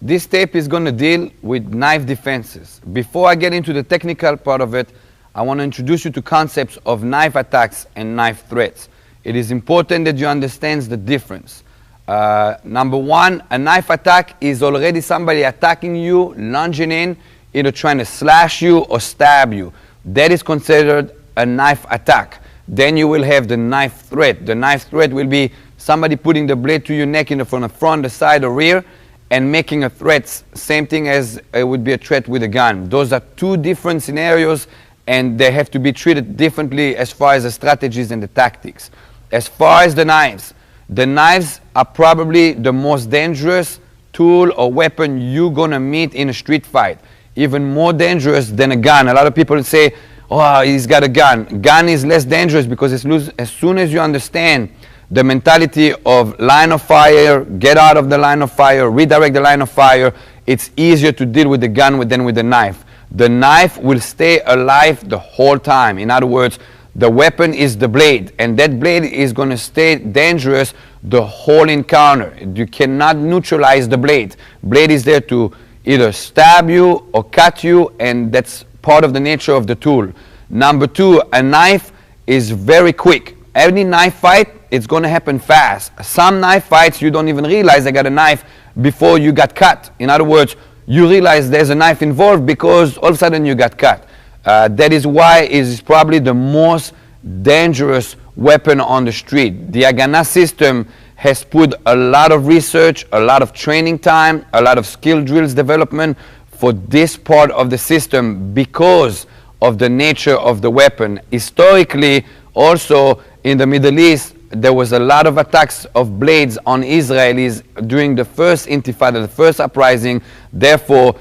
This tape is going to deal with knife defenses. Before I get into the technical part of it, I want to introduce you to concepts of knife attacks and knife threats. It is important that you understand the difference. Number one, a knife attack is already somebody attacking you, lunging in, either trying to slash you or stab you. That is considered a knife attack. Then you will have the knife threat. The knife threat will be somebody putting the blade to your neck from the front, the side, or rear, and making a threat, same thing as it would be a threat with a gun. Those are two different scenarios, and they have to be treated differently as far as the strategies and the tactics. As far as the knives are probably the most dangerous tool or weapon you're gonna meet in a street fight. Even more dangerous than a gun. A lot of people say, oh, he's got a gun. Gun is less dangerous because as soon as you understand the mentality of line of fire, get out of the line of fire, redirect the line of fire, it's easier to deal with the gun than with the knife. The knife will stay alive the whole time. In other words, the weapon is the blade, and that blade is going to stay dangerous the whole encounter. You cannot neutralize the blade. Blade is there to either stab you or cut you, and that's part of the nature of the tool. Number two, a knife is very quick. Any knife fight, it's going to happen fast. Some knife fights, you don't even realize they got a knife before you got cut. In other words, you realize there's a knife involved because all of a sudden you got cut. That is why it is probably the most dangerous weapon on the street. The Haganah system has put a lot of research, a lot of training time, a lot of skill drills development for this part of the system because of the nature of the weapon. Historically, also in the Middle East, there was a lot of attacks of blades on Israelis during the first intifada, the first uprising. Therefore,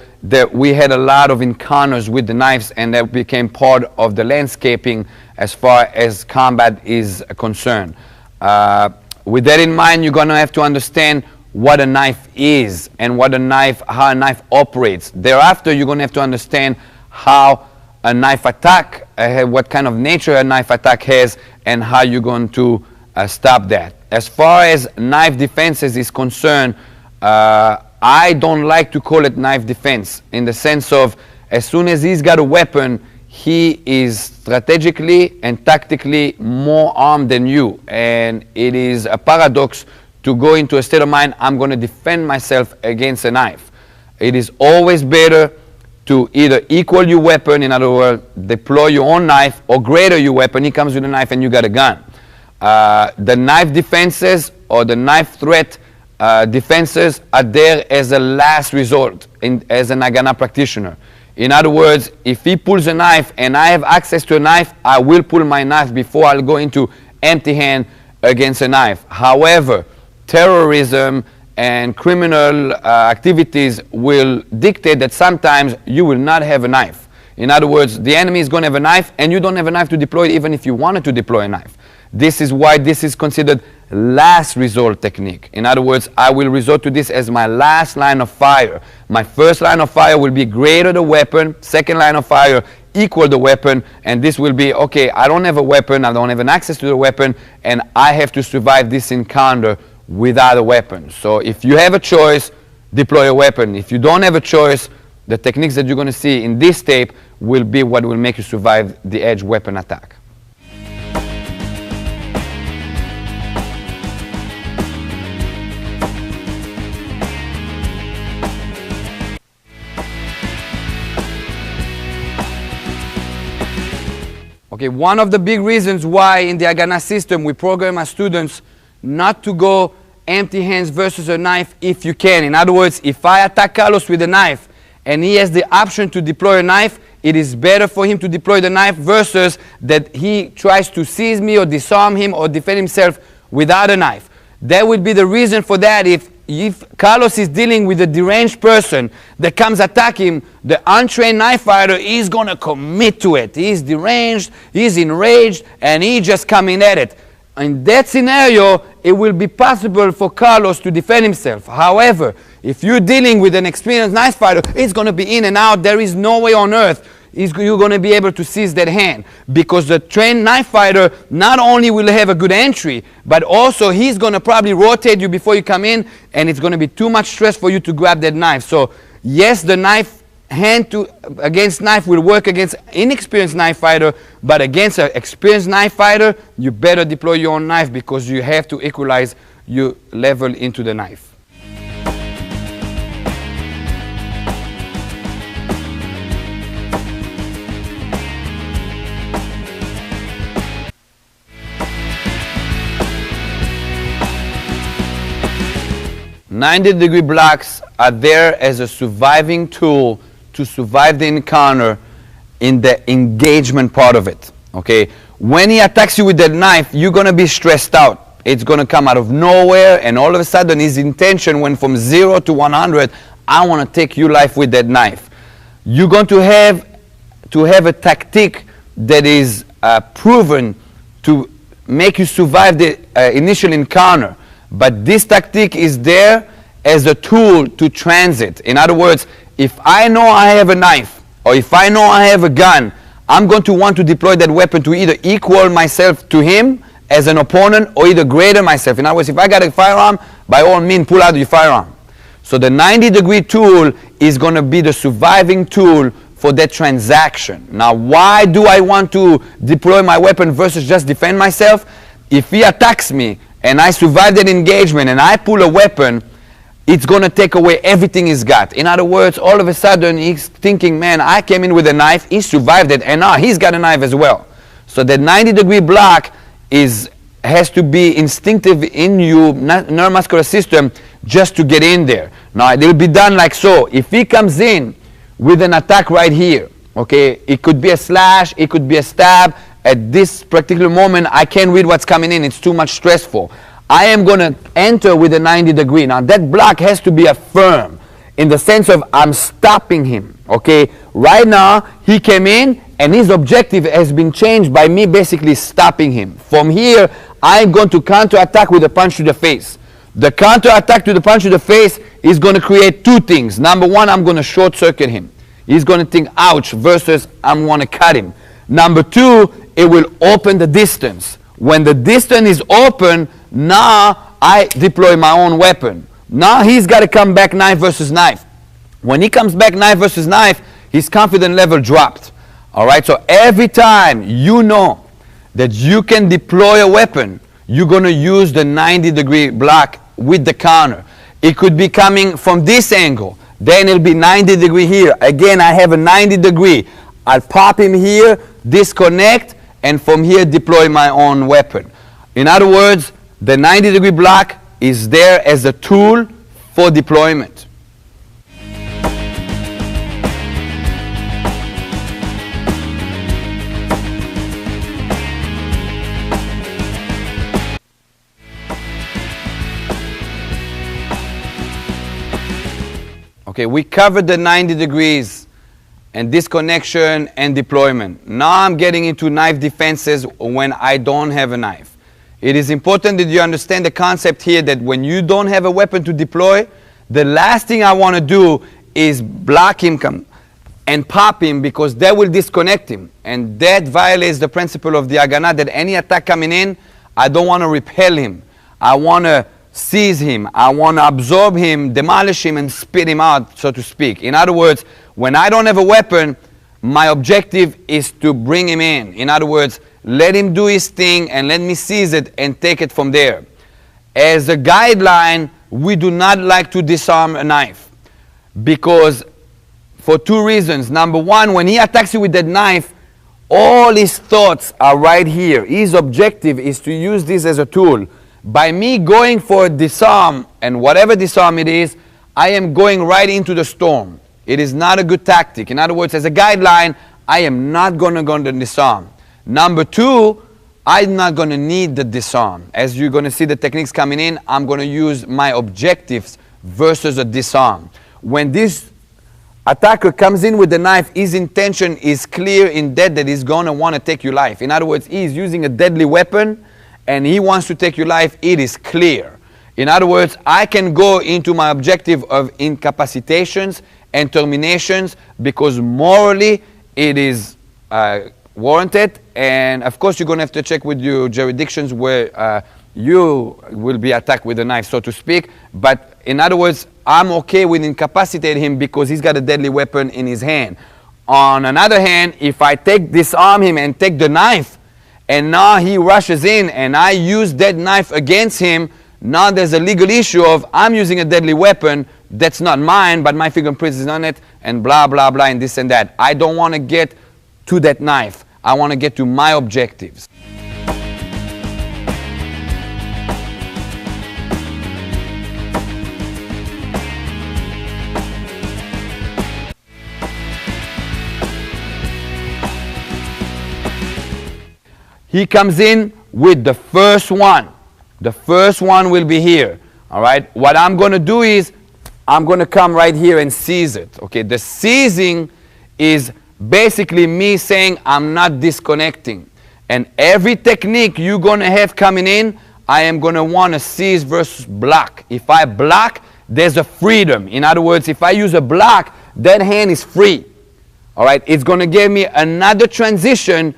we had a lot of encounters with the knives, and that became part of the landscaping as far as combat is concerned. With that in mind, you're going to have to understand what a knife is and how a knife operates. Thereafter, you're going to have to understand how a knife attack, what kind of nature a knife attack has, and how you're going to stop that. As far as knife defenses is concerned, I don't like to call it knife defense in the sense of as soon as he's got a weapon, he is strategically and tactically more armed than you. And it is a paradox to go into a state of mind, I'm going to defend myself against a knife. It is always better to either equal your weapon, in other words, deploy your own knife, or greater your weapon, he comes with a knife and you got a gun. The knife defenses or the knife threat defenses are there as a last resort as an Haganah practitioner. In other words, if he pulls a knife and I have access to a knife, I will pull my knife before I'll go into empty hand against a knife. However, terrorism and criminal activities will dictate that sometimes you will not have a knife. In other words, the enemy is going to have a knife and you don't have a knife to deploy it even if you wanted to deploy a knife. This is why this is considered last resort technique. In other words, I will resort to this as my last line of fire. My first line of fire will be greater the weapon, second line of fire equal the weapon, and this will be, okay, I don't have a weapon, I don't have an access to the weapon, and I have to survive this encounter without a weapon. So if you have a choice, deploy a weapon. If you don't have a choice, the techniques that you're going to see in this tape will be what will make you survive the edge weapon attack. Okay, one of the big reasons why in the Haganah system we program our students not to go empty hands versus a knife if you can. In other words, if I attack Carlos with a knife and he has the option to deploy a knife, it is better for him to deploy the knife versus that he tries to seize me or disarm him or defend himself without a knife. That would be the reason for that. If Carlos is dealing with a deranged person that comes attack him, the untrained knife fighter is going to commit to it. He's deranged, he's enraged, and he's just coming at it. In that scenario, it will be possible for Carlos to defend himself. However, if you're dealing with an experienced knife fighter, it's going to be in and out. There is no way on earth you're going to be able to seize that hand, because the trained knife fighter not only will have a good entry, but also he's going to probably rotate you before you come in, and it's going to be too much stress for you to grab that knife. So yes, the knife hand against knife will work against inexperienced knife fighter, but against an experienced knife fighter, you better deploy your own knife, because you have to equalize your level into the knife. "90-degree blocks are there as a surviving tool to survive the encounter in the engagement part of it." Okay? When he attacks you with that knife, you're going to be stressed out. It's going to come out of nowhere, and all of a sudden his intention went from 0 to 100. I want to take your life with that knife. You're going to have a tactic that is proven to make you survive the initial encounter. But this tactic is there as a tool to transit. In other words, if I know I have a knife, or if I know I have a gun, I'm going to want to deploy that weapon to either equal myself to him as an opponent, or either greater myself. In other words, if I got a firearm, by all means, pull out your firearm. So the 90-degree tool is going to be the surviving tool for that transaction. Now, why do I want to deploy my weapon versus just defend myself? If he attacks me, and I survive that engagement, and I pull a weapon, it's going to take away everything he's got. In other words, all of a sudden, he's thinking, man, I came in with a knife, he survived it, and now he's got a knife as well. So that 90-degree block has to be instinctive in your neuromuscular system just to get in there. Now, it will be done like so. If he comes in with an attack right here, okay, it could be a slash, it could be a stab. At this particular moment, I can't read what's coming in. It's too much stressful. I am going to enter with a 90-degree. Now, that block has to be firm in the sense of I'm stopping him. Okay? Right now, he came in, and his objective has been changed by me basically stopping him. From here, I'm going to counterattack with a punch to the face. The counterattack to the punch to the face is going to create two things. Number one, I'm going to short-circuit him. He's going to think, ouch, versus I'm going to cut him. Number two, it will open the distance. When the distance is open, now I deploy my own weapon. Now he's got to come back knife versus knife. When he comes back knife versus knife, his confidence level dropped. All right, so every time you know that you can deploy a weapon, you're going to use the 90-degree block with the counter. It could be coming from this angle. Then it'll be 90-degree here. Again, I have a 90-degree. I'll pop him here, disconnect, and from here deploy my own weapon. In other words, the 90-degree block is there as a tool for deployment. Okay, we covered the 90 degrees and disconnection and deployment. Now I'm getting into knife defenses when I don't have a knife. It is important that you understand the concept here that when you don't have a weapon to deploy, the last thing I want to do is block him and pop him, because that will disconnect him. And that violates the principle of the Haganah, that any attack coming in, I don't want to repel him. I want to seize him. I want to absorb him, demolish him, and spit him out, so to speak. In other words, when I don't have a weapon, my objective is to bring him in. In other words, let him do his thing and let me seize it and take it from there. As a guideline, we do not like to disarm a knife, because for two reasons. Number one, when he attacks you with that knife, all his thoughts are right here. His objective is to use this as a tool. By me going for a disarm, and whatever disarm it is, I am going right into the storm. It is not a good tactic. In other words, as a guideline, I am not going to go to disarm. Number two, I'm not going to need the disarm. As you're going to see the techniques coming in, I'm going to use my objectives versus a disarm. When this attacker comes in with the knife, his intention is clear in that he's going to want to take your life. In other words, he's using a deadly weapon and he wants to take your life. It is clear. In other words, I can go into my objective of incapacitations and terminations because morally it is warranted, and of course you're going to have to check with your jurisdictions where you will be attacked with a knife, so to speak. But in other words, I'm okay with incapacitating him because he's got a deadly weapon in his hand. On another hand, if I disarm him and take the knife, and now he rushes in and I use that knife against him, now there's a legal issue of I'm using a deadly weapon that's not mine, but my fingerprints is on it, and blah, blah, blah, and this and that. I don't want to get to that knife. I want to get to my objectives. He comes in with the first one. The first one will be here. All right. What I'm going to do is I'm going to come right here and seize it. Okay. The seizing is basically me saying I'm not disconnecting. And every technique you're going to have coming in, I am going to want to seize versus block. If I block, there's a freedom. In other words, if I use a block, that hand is free. All right. It's going to give me another transition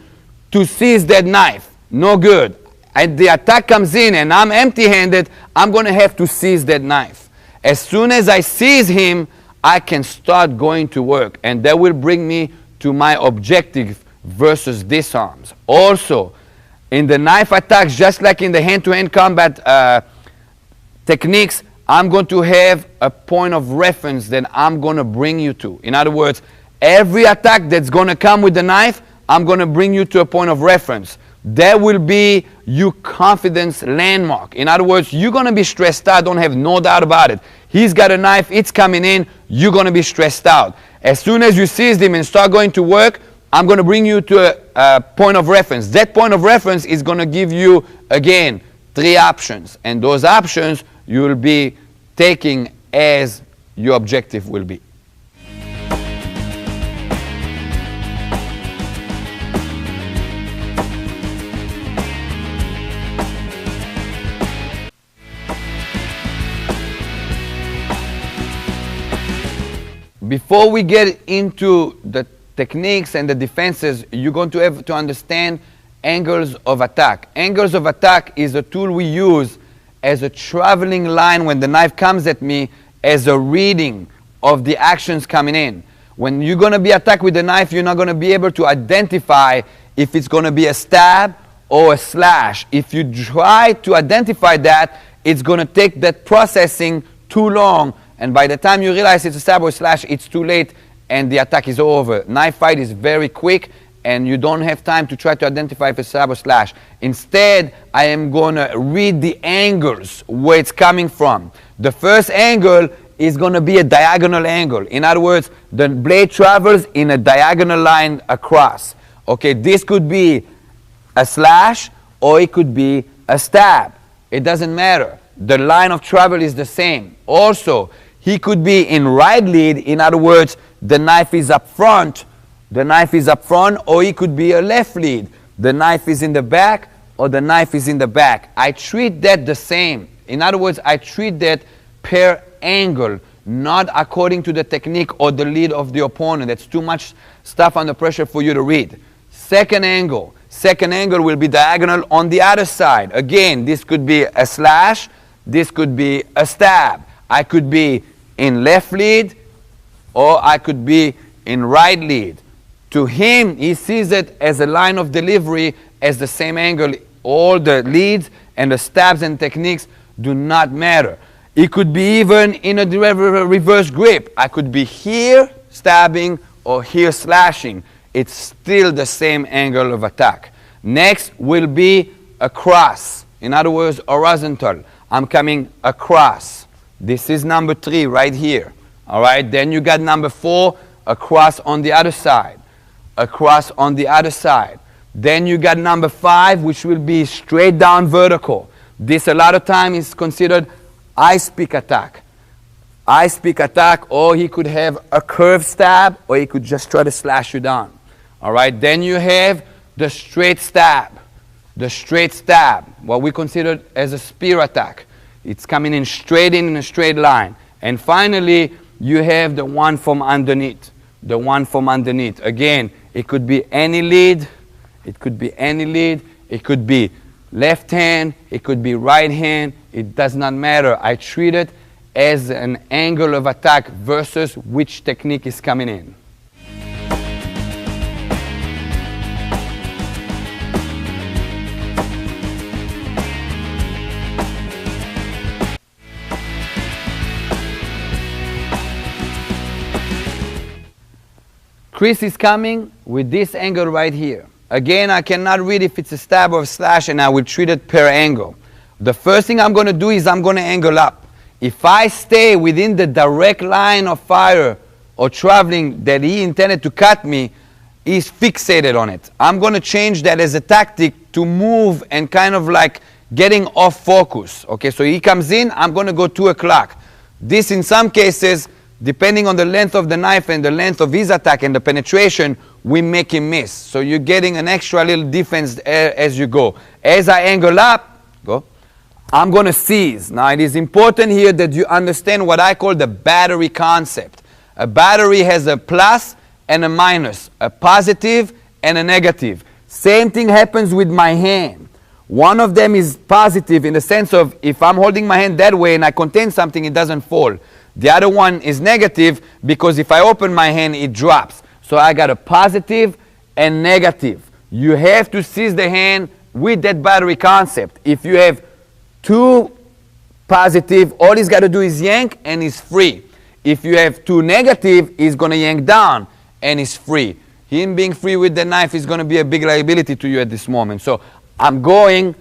to seize that knife. No good. And the attack comes in and I'm empty-handed, I'm going to have to seize that knife. As soon as I seize him, I can start going to work. And that will bring me to my objective versus disarms. Also, in the knife attacks, just like in the hand-to-hand combat techniques, I'm going to have a point of reference that I'm going to bring you to. In other words, every attack that's going to come with the knife, I'm going to bring you to a point of reference. That will be your confidence landmark. In other words, you're going to be stressed out, don't have no doubt about it. He's got a knife, it's coming in, you're going to be stressed out. As soon as you seize him and start going to work, I'm going to bring you to a point of reference. That point of reference is going to give you, again, 3 options. And those options you will be taking as your objective will be. Before we get into the techniques and the defenses, you're going to have to understand angles of attack. Angles of attack is a tool we use as a traveling line when the knife comes at me, as a reading of the actions coming in. When you're going to be attacked with the knife, you're not going to be able to identify if it's going to be a stab or a slash. If you try to identify that, it's going to take that processing too long. And by the time you realize it's a stab or a slash, it's too late and the attack is over. Knife fight is very quick and you don't have time to try to identify if it's a stab or slash. Instead, I am going to read the angles where it's coming from. The first angle is going to be a diagonal angle. In other words, the blade travels in a diagonal line across. Okay, this could be a slash or it could be a stab. It doesn't matter. The line of travel is the same. Also, he could be in right lead. In other words, the knife is up front. The knife is up front, or he could be a left lead. The knife is in the back, or the knife is in the back. I treat that the same. In other words, I treat that per angle, not according to the technique or the lead of the opponent. That's too much stuff under pressure for you to read. Second angle. Second angle will be diagonal on the other side. Again, this could be a slash. This could be a stab. I could be in left lead or I could be in right lead. To him, he sees it as a line of delivery as the same angle. All the leads and the stabs and techniques do not matter. It could be even in a reverse grip. I could be here stabbing or here slashing. It's still the same angle of attack. Next will be a cross. In other words, horizontal. I'm coming across. This is number 3 right here. All right, then you got number 4, across on the other side. Across on the other side. Then you got number 5, which will be straight down vertical. This a lot of time is considered ice pick attack. Ice pick attack, or he could have a curved stab, or he could just try to slash you down. All right, then you have the straight stab. The straight stab, what we consider as a spear attack. It's coming in a straight line. And finally, you have the one from underneath. The one from underneath. Again, it could be any lead. It could be any lead. It could be left hand. It could be right hand. It does not matter. I treat it as an angle of attack versus which technique is coming in. Chris is coming with this angle right here. Again, I cannot read if it's a stab or a slash, and I will treat it per angle. The first thing I'm going to do is I'm going to angle up. If I stay within the direct line of fire or traveling that he intended to cut me, he's fixated on it. I'm going to change that as a tactic to move and kind of like getting off focus. Okay, so he comes in, I'm going to go 2 o'clock. This in some cases, depending on the length of the knife and the length of his attack and the penetration, we make him miss. So you're getting an extra little defense as you go. As I angle up, I'm going to seize. Now it is important here that you understand what I call the battery concept. A battery has a plus and a minus, a positive and a negative. Same thing happens with my hand. One of them is positive in the sense of if I'm holding my hand that way and I contain something, it doesn't fall. The other one is negative because if I open my hand, it drops. So I got a positive and negative. You have to seize the hand with that battery concept. If you have 2 positive, all he's got to do is yank and he's free. If you have 2 negative, he's going to yank down and he's free. Him being free with the knife is going to be a big liability to you at this moment. So I'm going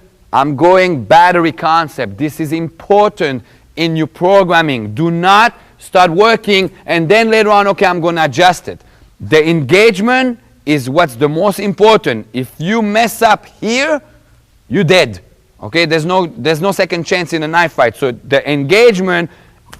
battery concept. This is important in your programming. Do not start working and then later on, okay, I'm going to adjust it. The engagement is what's the most important. If you mess up here, you're dead. Okay, there's no second chance in a knife fight. So the engagement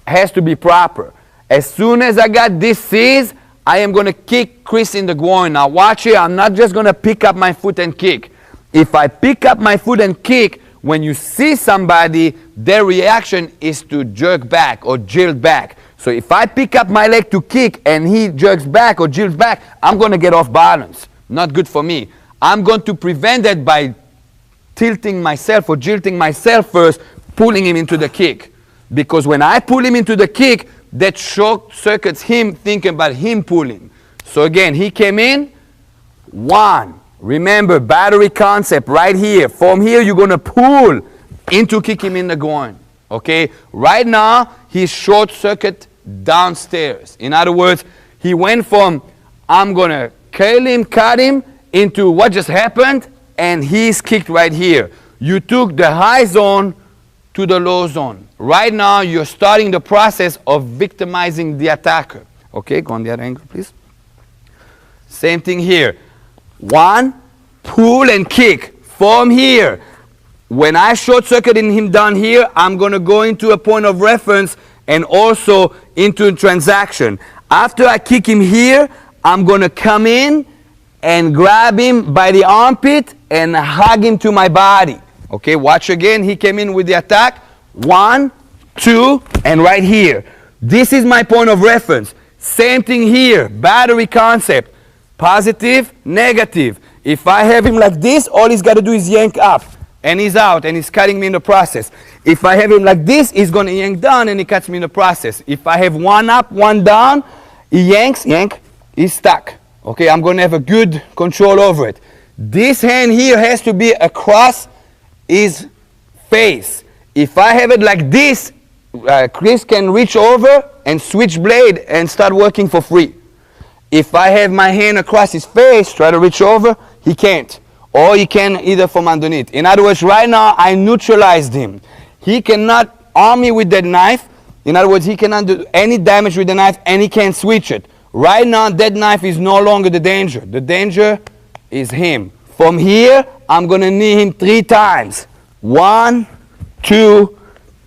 has to be proper. As soon as I got this seize, I am going to kick Chris in the groin. Now watch here, I'm not just going to pick up my foot and kick. If I pick up my foot and kick, when you see somebody, their reaction is to jerk back or jilt back. So if I pick up my leg to kick and he jerks back or jilts back, I'm going to get off balance. Not good for me. I'm going to prevent that by tilting myself or jilting myself first, pulling him into the kick. Because when I pull him into the kick, that short circuits him thinking about him pulling. So again, he came in, 1. Remember, battery concept right here. From here, you're going to pull into kick him in the groin. Okay? Right now, he's short circuit downstairs. In other words, he went from, I'm going to kill him, cut him, into what just happened, and he's kicked right here. You took the high zone to the low zone. Right now, you're starting the process of victimizing the attacker. Okay, go on the other angle, please. Same thing here. 1, pull and kick. From here, when I short circuiting him down here, I'm going to go into a point of reference and also into a transaction. After I kick him here, I'm going to come in and grab him by the armpit and hug him to my body. Okay, watch again. He came in with the attack. 1, 2, and right here. This is my point of reference. Same thing here. Battery concept. Positive, negative. If I have him like this, all he's got to do is yank up. And he's out, and he's cutting me in the process. If I have him like this, he's going to yank down, and he cuts me in the process. If I have 1 up, 1 down, he yanks, he's stuck. Okay, I'm going to have a good control over it. This hand here has to be across his face. If I have it like this, Chris can reach over and switch blade and start working for free. If I have my hand across his face, try to reach over, he can't. or he can either from underneath. In other words, right now I neutralized him. He cannot arm me with that knife. In other words, he cannot do any damage with the knife, and he can't switch it. Right now, that knife is no longer the danger. The danger is him. From here, I'm going to knee him 3 times. 1, 2,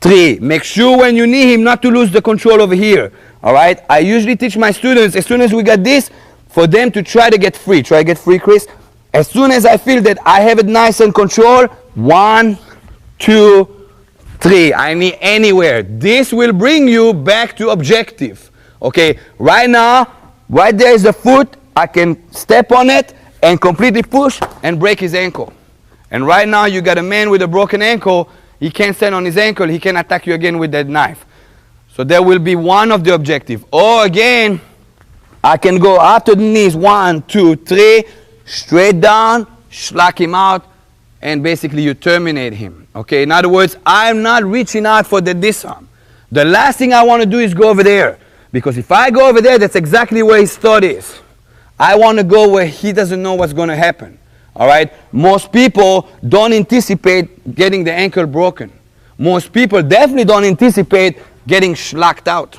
3. Make sure when you knee him not to lose the control over here. All right? I usually teach my students, as soon as we got this, for them to try to get free. Try to get free, Chris. As soon as I feel that I have it nice and control, 1, 2, 3. I knee anywhere. This will bring you back to objective. Okay? Right now, right there is the foot. I can step on it and completely push and break his ankle. And right now you got a man with a broken ankle. He can't stand on his ankle. He can attack you again with that knife. So that will be one of the objectives. Or again, I can go after the knees, 1, 2, 3, straight down, schlag him out, and basically you terminate him. Okay, in other words, I'm not reaching out for the disarm. The last thing I want to do is go over there. Because if I go over there, that's exactly where his thought is. I want to go where he doesn't know what's going to happen. All right? Most people don't anticipate getting the ankle broken. Most people definitely don't anticipate getting schlacked out.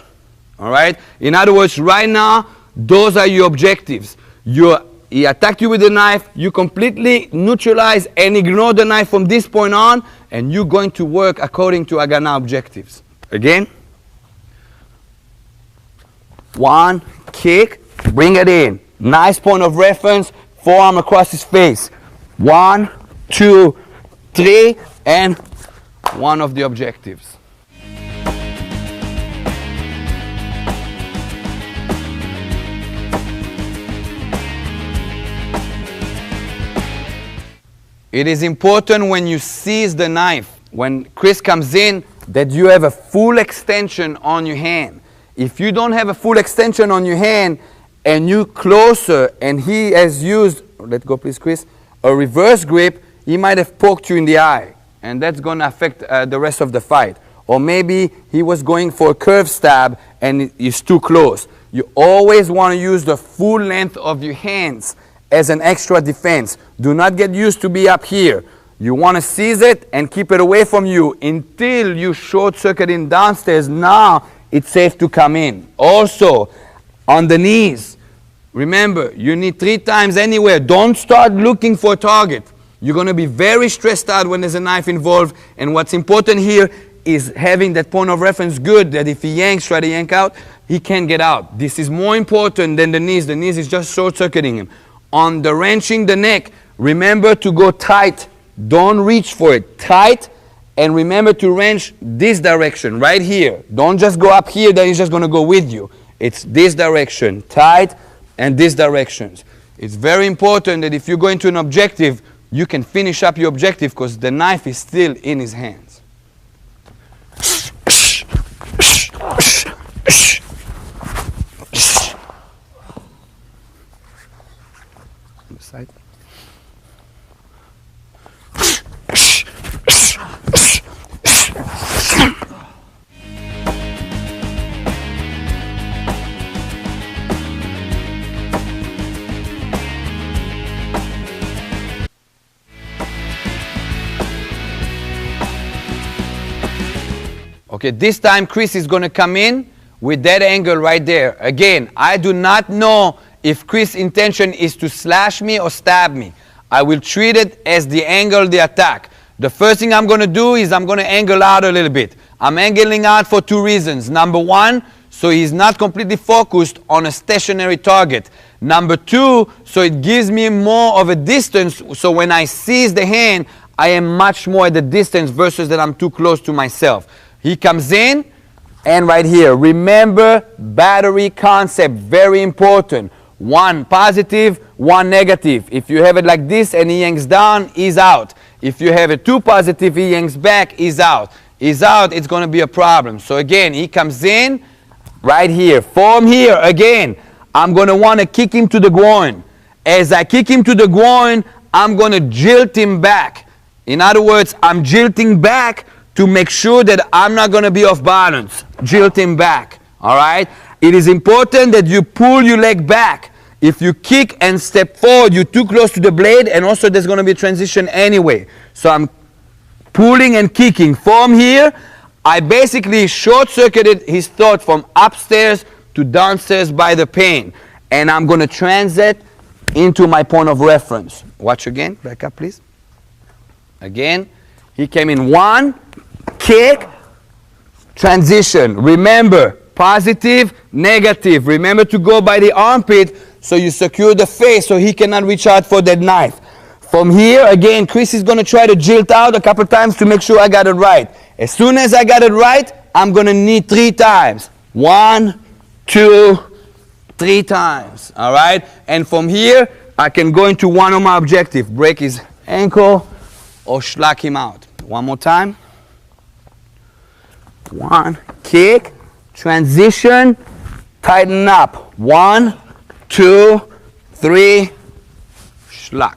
All right? In other words, right now, those are your objectives. He attacked you with the knife. You completely neutralize and ignore the knife from this point on, and you're going to work according to Agana objectives. Again. 1, kick, bring it in. Nice point of reference, forearm across his face. 1, 2, 3, and one of the objectives. It is important when you seize the knife, when Chris comes in, that you have a full extension on your hand. If you don't have a full extension on your hand and you closer and he has used, let go please Chris, a reverse grip, he might have poked you in the eye, and that's going to affect the rest of the fight. Or maybe he was going for a curve stab and it's too close. You always want to use the full length of your hands as an extra defense. Do not get used to be up here. You want to seize it and keep it away from you until you short circuit in downstairs. Now it's safe to come in. Also, on the knees, remember, you need 3 times anywhere. Don't start looking for a target. You're going to be very stressed out when there's a knife involved. And what's important here is having that point of reference good, that if he yanks, try to yank out, he can't get out. This is more important than the knees. The knees is just short-circuiting him. On the wrenching the neck, remember to go tight. Don't reach for it. Tight. And remember to wrench this direction, right here. Don't just go up here, then he's just going to go with you. It's this direction, tight, and this direction. It's very important that if you go into an objective, you can finish up your objective because the knife is still in his hands. On the side. Okay, this time Chris is going to come in with that angle right there. Again, I do not know if Chris' intention is to slash me or stab me. I will treat it as the angle of the attack. The first thing I'm going to do is I'm going to angle out a little bit. I'm angling out for 2 reasons. Number 1, so he's not completely focused on a stationary target. Number 2, so it gives me more of a distance, so when I seize the hand, I am much more at the distance versus that I'm too close to myself. He comes in, and right here, remember battery concept, very important. 1 positive, 1 negative. If you have it like this and he yanks down, he's out. If you have it 2 positive, he yanks back, he's out. He's out, it's going to be a problem. So again, he comes in right here. From here, again, I'm going to want to kick him to the groin. As I kick him to the groin, I'm going to jilt him back. In other words, I'm jilting back to make sure that I'm not going to be off balance. Jilt him back, all right? It is important that you pull your leg back. If you kick and step forward, you're too close to the blade, and also there's going to be a transition anyway. So I'm pulling and kicking. From here, I basically short-circuited his thought from upstairs to downstairs by the pain. And I'm going to transit into my point of reference. Watch again. Back up, please. Again. He came in one, kick, transition. Remember, positive, negative. Remember to go by the armpit so you secure the face so he cannot reach out for that knife. From here, again, Chris is going to try to jilt out a couple times to make sure I got it right. As soon as I got it right, I'm going to knee 3 times. 1, 2, 3 times. All right? And from here, I can go into one of my objectives. Break his ankle or schlag him out. One more time. 1, kick, transition, tighten up. 1, 2, 3, schlag.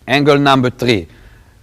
Angle number 3.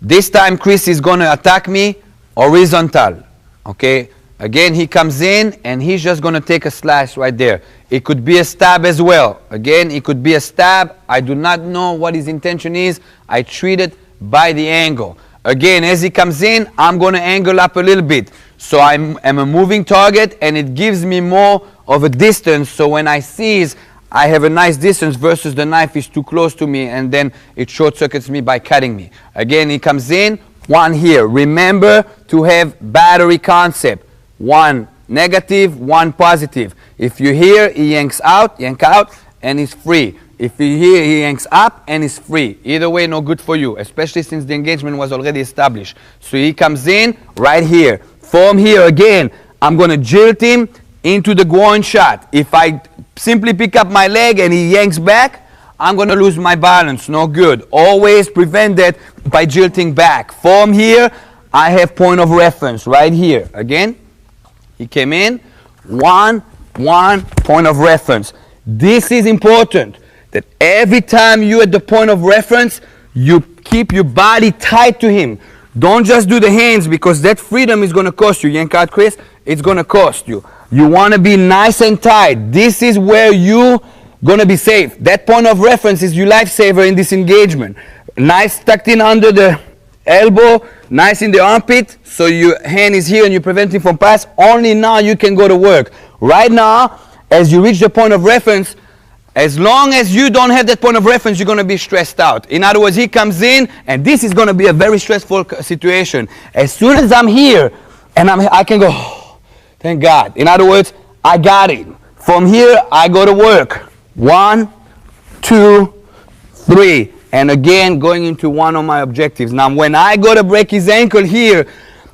This time Chris is going to attack me horizontal. Okay? Again, he comes in and he's just going to take a slash right there. It could be a stab as well. Again, it could be a stab. I do not know what his intention is. I treat it by the angle. Again, as he comes in, I'm going to angle up a little bit. So I'm a moving target and it gives me more of a distance. So when I seize, I have a nice distance versus the knife is too close to me and then it short circuits me by cutting me. Again, he comes in, one here. Remember to have battery concept. 1 negative, 1 positive. If you hear, he yank out, and he's free. If you hear, he yanks up and he's free. Either way, no good for you, especially since the engagement was already established. So he comes in right here. From here again, I'm going to jilt him into the groin shot. If I simply pick up my leg and he yanks back, I'm going to lose my balance. No good. Always prevent that by jilting back. From here, I have point of reference right here. Again, he came in, 1, point of reference. This is important, that every time you're at the point of reference, you keep your body tight to him. Don't just do the hands because that freedom is going to cost you. Yank out, Chris. It's going to cost you. You want to be nice and tight. This is where you're going to be safe. That point of reference is your lifesaver in this engagement. Nice tucked in under the elbow, nice in the armpit, so your hand is here and you're preventing from pass. Only now you can go to work. Right now, as you reach the point of reference, as long as you don't have that point of reference, you're going to be stressed out. In other words, he comes in, and this is going to be a very stressful situation. As soon as I'm here, and I can go, oh, thank God. In other words, I got it. From here, I go to work. 1, 2, 3. And again, going into one of my objectives. Now, when I go to break his ankle here,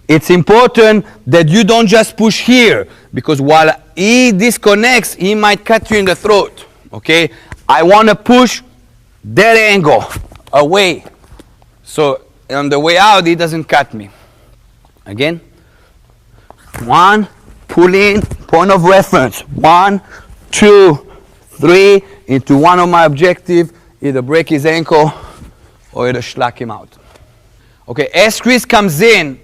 it's important that you don't just push here, because while he disconnects, he might cut you in the throat. Okay? I want to push that angle away. So on the way out, he doesn't cut me. Again. 1, pull in, point of reference. 1, 2, 3, into one of my objectives. Either break his ankle or either schlag him out. Okay, as Chris comes in,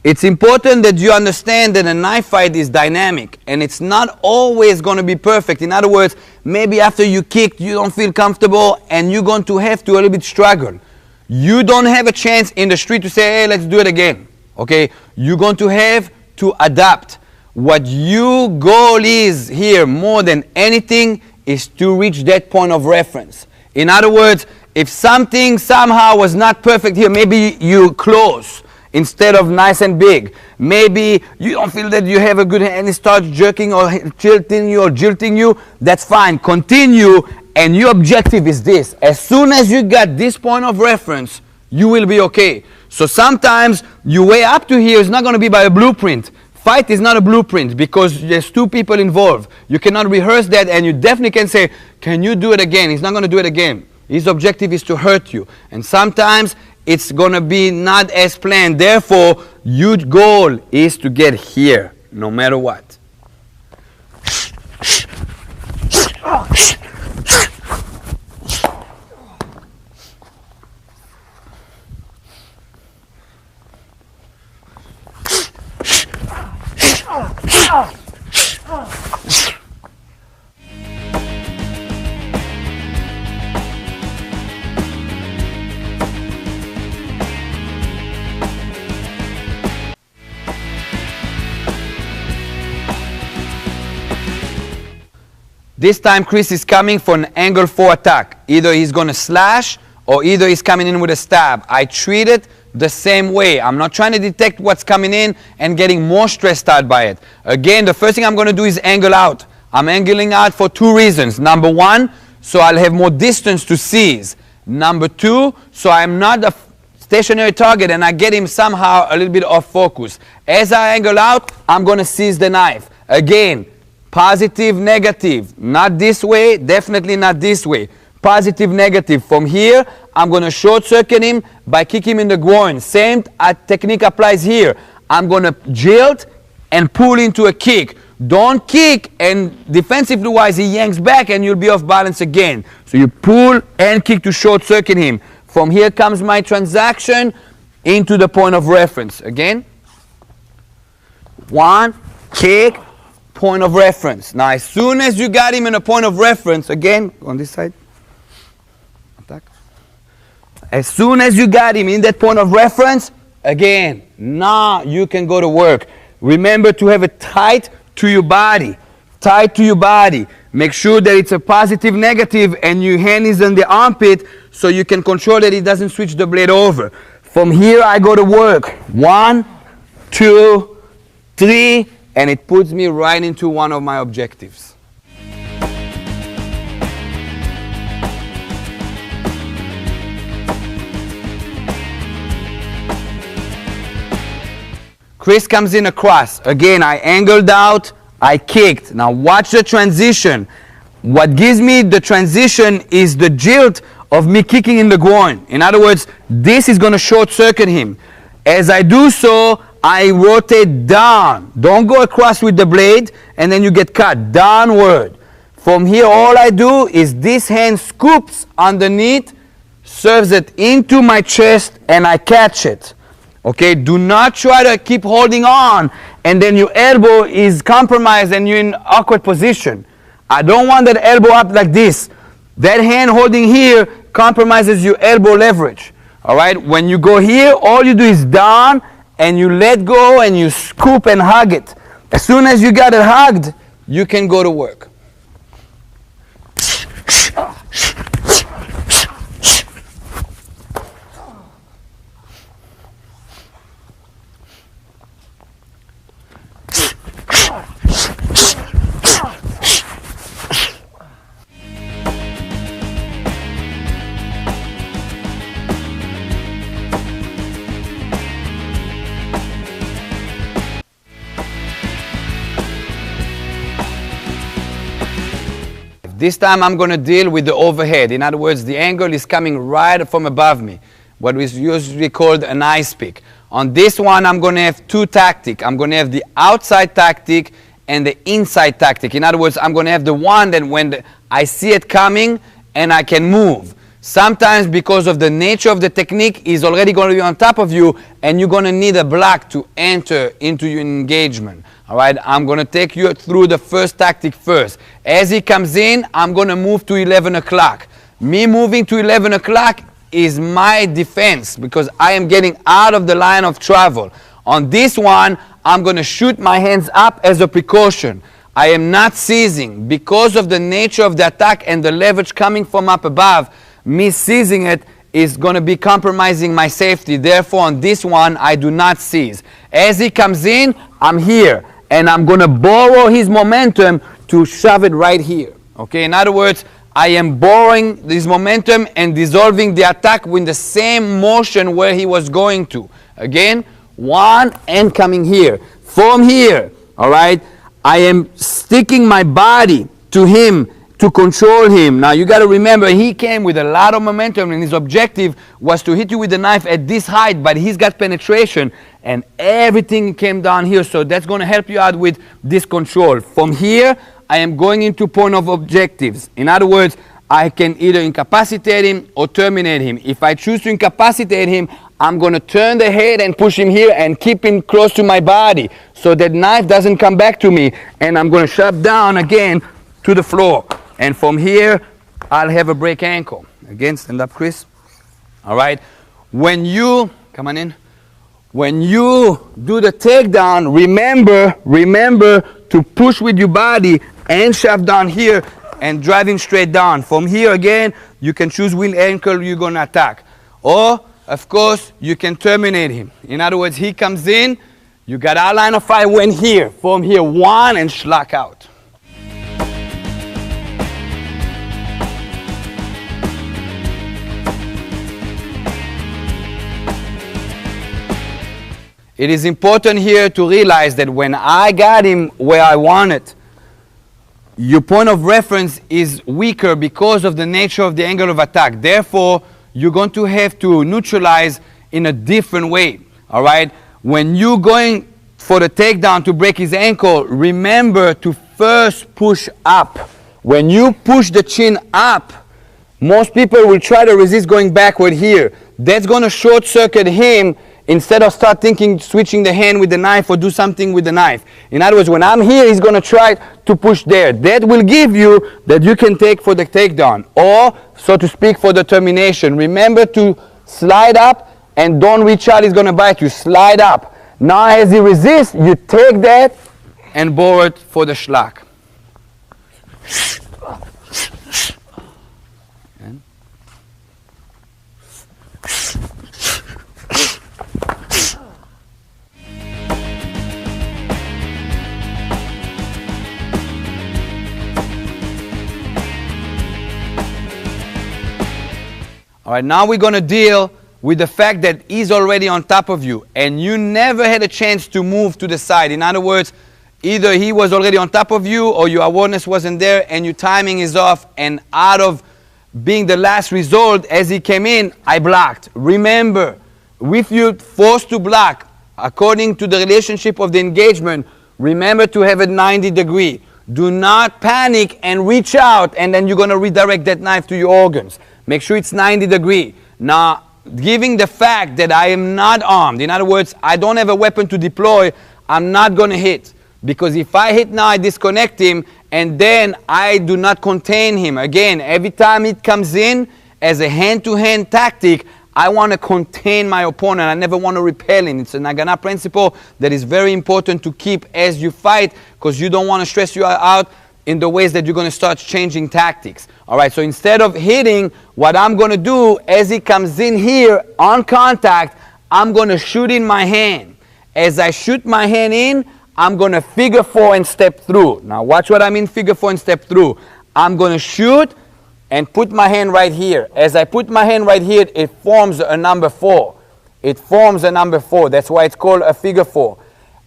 it's important that you understand that a knife fight is dynamic and it's not always going to be perfect. In other words, maybe after you kicked, you don't feel comfortable and you're going to have to a little bit struggle. You don't have a chance in the street to say, hey, let's do it again. Okay, you're going to have to adapt. What your goal is here more than anything is to reach that point of reference. In other words, if something somehow was not perfect here, maybe you close instead of nice and big. Maybe you don't feel that you have a good hand and it starts jerking or tilting you or jilting you. That's fine. Continue, and your objective is this. As soon as you got this point of reference, you will be okay. So sometimes your way up to here is not going to be by a blueprint. Fight is not a blueprint because there's two people involved. You cannot rehearse that, and you definitely can say, can you do it again? He's not going to do it again. His objective is to hurt you. And sometimes it's going to be not as planned. Therefore, your goal is to get here, no matter what. This time Chris is coming for an angle 4 attack. Either he's going to slash or either he's coming in with a stab. I treat it the same way. I'm not trying to detect what's coming in and getting more stressed out by it. Again, the first thing I'm going to do is angle out. I'm angling out for 2 reasons. Number 1, so I'll have more distance to seize. Number 2, so I'm not a stationary target and I get him somehow a little bit off focus. As I angle out, I'm going to seize the knife. Again, positive, negative. Not this way, definitely not this way. Positive, negative. From here, I'm going to short circuit him by kicking him in the groin. Same technique applies here. I'm going to jilt and pull into a kick. Don't kick and defensively wise he yanks back and you'll be off balance again. So you pull and kick to short circuit him. From here comes my transaction into the point of reference. Again, 1, kick, point of reference. Now as soon as you got him in a point of reference, again, on this side, attack. As soon as you got him in that point of reference, again, now you can go to work. Remember to have it tight to your body. Tight to your body. Make sure that it's a positive, negative, and your hand is on the armpit so you can control that it doesn't switch the blade over. From here I go to work. 1, 2, 3, and it puts me right into one of my objectives. Chris comes in across. Again, I angled out, I kicked. Now watch the transition. What gives me the transition is the jilt of me kicking in the groin. In other words, this is going to short circuit him. As I do so, I rotate down. Don't go across with the blade and then you get cut. Downward. From here, all I do is this hand scoops underneath, serves it into my chest, and I catch it. Okay, do not try to keep holding on and then your elbow is compromised and you're in awkward position. I don't want that elbow up like this. That hand holding here compromises your elbow leverage. All right, when you go here, all you do is down and you let go and you scoop and hug it. As soon as you got it hugged, you can go to work. This time I'm going to deal with the overhead. In other words, the angle is coming right from above me, what is usually called an ice pick. On this one, I'm going to have 2 tactics. I'm going to have the outside tactic and the inside tactic. In other words, I'm going to have the one that when I see it coming and I can move. Sometimes because of the nature of the technique, is already going to be on top of you and you're going to need a block to enter into your engagement. All right, I'm going to take you through the first tactic first. As he comes in, I'm going to move to 11 o'clock. Me moving to 11 o'clock is my defense because I am getting out of the line of travel. On this one, I'm going to shoot my hands up as a precaution. I am not seizing. Because of the nature of the attack and the leverage coming from up above, me seizing it is going to be compromising my safety. Therefore, on this one, I do not seize. As he comes in, I'm here. And I'm going to borrow his momentum to shove it right here. Okay, in other words, I am borrowing this momentum and dissolving the attack with the same motion where he was going to. Again, 1 and coming here. From here, all right, I am sticking my body to him to control him. Now you got to remember, he came with a lot of momentum and his objective was to hit you with the knife at this height, but he's got penetration and everything came down here. So that's going to help you out with this control. From here, I am going into point of objectives. In other words, I can either incapacitate him or terminate him. If I choose to incapacitate him, I'm going to turn the head and push him here and keep him close to my body so that knife doesn't come back to me. And I'm going to shove down again to the floor. And from here, I'll have a break ankle. Again, stand up, Chris. All right. When you, come on in. When you do the takedown, remember to push with your body and shove down here and driving straight down. From here again, you can choose which ankle you're going to attack. Or, of course, you can terminate him. In other words, he comes in, you got our line of fire when here. From here, 1 and schlock out. It is important here to realize that when I got him where I wanted, your point of reference is weaker because of the nature of the angle of attack. Therefore, you're going to have to neutralize in a different way. All right? When you're going for the takedown to break his ankle, remember to first push up. When you push the chin up, most people will try to resist going backward here. That's going to short circuit him instead of start thinking switching the hand with the knife or do something with the knife. In other words, when I'm here, he's going to try to push there. That will give you that you can take for the takedown or, so to speak, for the termination. Remember to slide up and don't reach out. He's going to bite you. Slide up. Now as he resists, you take that and borrow it for the schlock. All right, now we're going to deal with the fact that he's already on top of you and you never had a chance to move to the side. In other words, either he was already on top of you or your awareness wasn't there and your timing is off, and out of being the last resort, as he came in, I blocked. Remember, if you're forced to block, according to the relationship of the engagement, remember to have a 90 degree. Do not panic and reach out and then you're going to redirect that knife to your organs. Make sure it's 90 degree. Now, given the fact that I am not armed, in other words, I don't have a weapon to deploy, I'm not going to hit. Because if I hit now, I disconnect him, and then I do not contain him. Again, every time it comes in as a hand-to-hand tactic, I want to contain my opponent. I never want to repel him. It's a Nagana principle that is very important to keep as you fight, because you don't want to stress you out in the ways that you're going to start changing tactics. All right, so instead of hitting, what I'm going to do as he comes in here on contact, I'm going to shoot in my hand. As I shoot my hand in, I'm going to figure 4 and step through. Now watch what I mean figure 4 and step through. I'm going to shoot and put my hand right here. As I put my hand right here, it forms a number 4. It forms a number 4. That's why it's called a figure 4.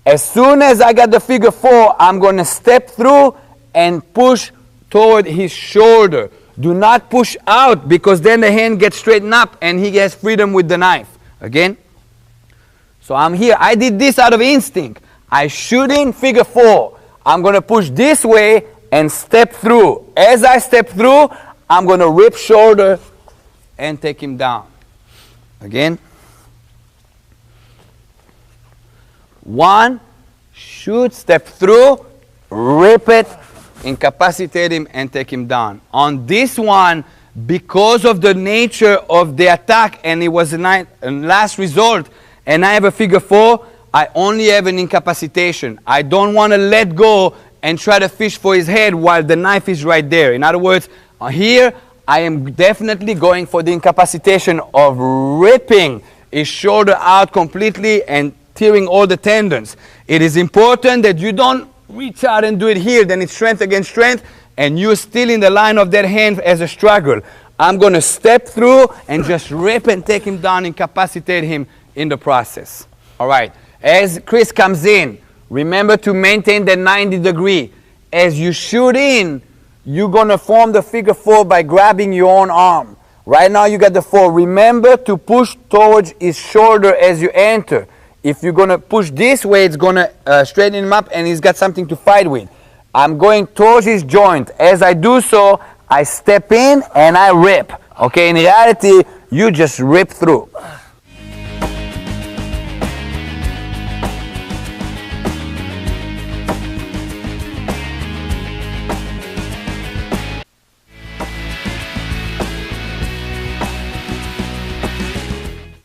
As soon as I got the figure 4, I'm going to step through and push toward his shoulder. Do not push out, because then the hand gets straightened up and he has freedom with the knife. Again. So I'm here. I did this out of instinct. I shoot in figure 4. I'm going to push this way and step through. As I step through, I'm going to rip shoulder and take him down. Again. 1, shoot, step through, rip it, incapacitate him and take him down. On this one, because of the nature of the attack and it was a last resort and I have a figure 4, I only have an incapacitation. I don't want to let go and try to fish for his head while the knife is right there. In other words, here I am definitely going for the incapacitation of ripping his shoulder out completely and tearing all the tendons. It is important that you don't reach out and do it here, then it's strength against strength, and you're still in the line of that hand as a struggle. I'm going to step through and just rip and take him down, incapacitate him in the process. All right. As Chris comes in, remember to maintain the 90 degree. As you shoot in, you're going to form the figure 4 by grabbing your own arm. Right now you got the 4. Remember to push towards his shoulder as you enter. If you're going to push this way, it's going to straighten him up and he's got something to fight with. I'm going towards his joint. As I do so, I step in and I rip. Okay, in reality, you just rip through.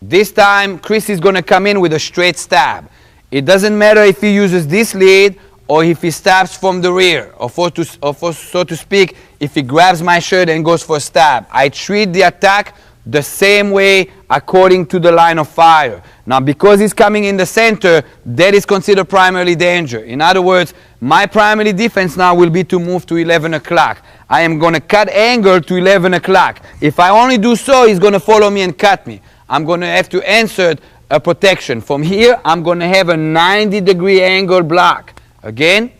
This time, Chris is going to come in with a straight stab. It doesn't matter if he uses this lead or if he stabs from the rear, or so to speak, if he grabs my shirt and goes for a stab. I treat the attack the same way according to the line of fire. Now, because he's coming in the center, that is considered primary danger. In other words, my primary defense now will be to move to 11 o'clock. I am going to cut angle to 11 o'clock. If I only do so, he's going to follow me and cut me. I'm going to have to insert a protection. From here, I'm going to have a 90-degree angle block. Again,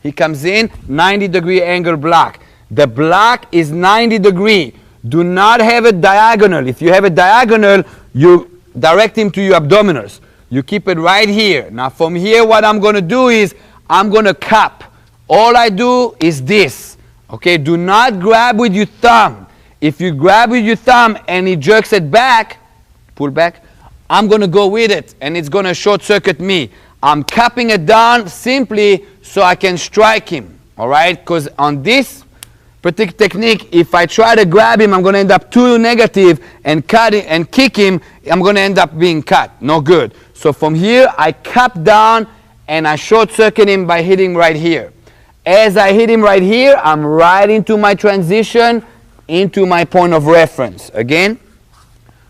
he comes in, 90-degree angle block. The block is 90 degree. Do not have a diagonal. If you have a diagonal, you direct him to your abdominals. You keep it right here. Now from here, what I'm going to do is I'm going to cup. All I do is this. Okay, do not grab with your thumb. If you grab with your thumb and he jerks it back, pull back, I'm going to go with it and it's going to short circuit me. I'm cupping it down simply so I can strike him. All right, because on this particular technique, if I try to grab him, I'm going to end up too negative and cut it and kick him. I'm going to end up being cut. No good. So from here, I cup down and I short circuit him by hitting right here. As I hit him right here, I'm right into my transition, into my point of reference. Again.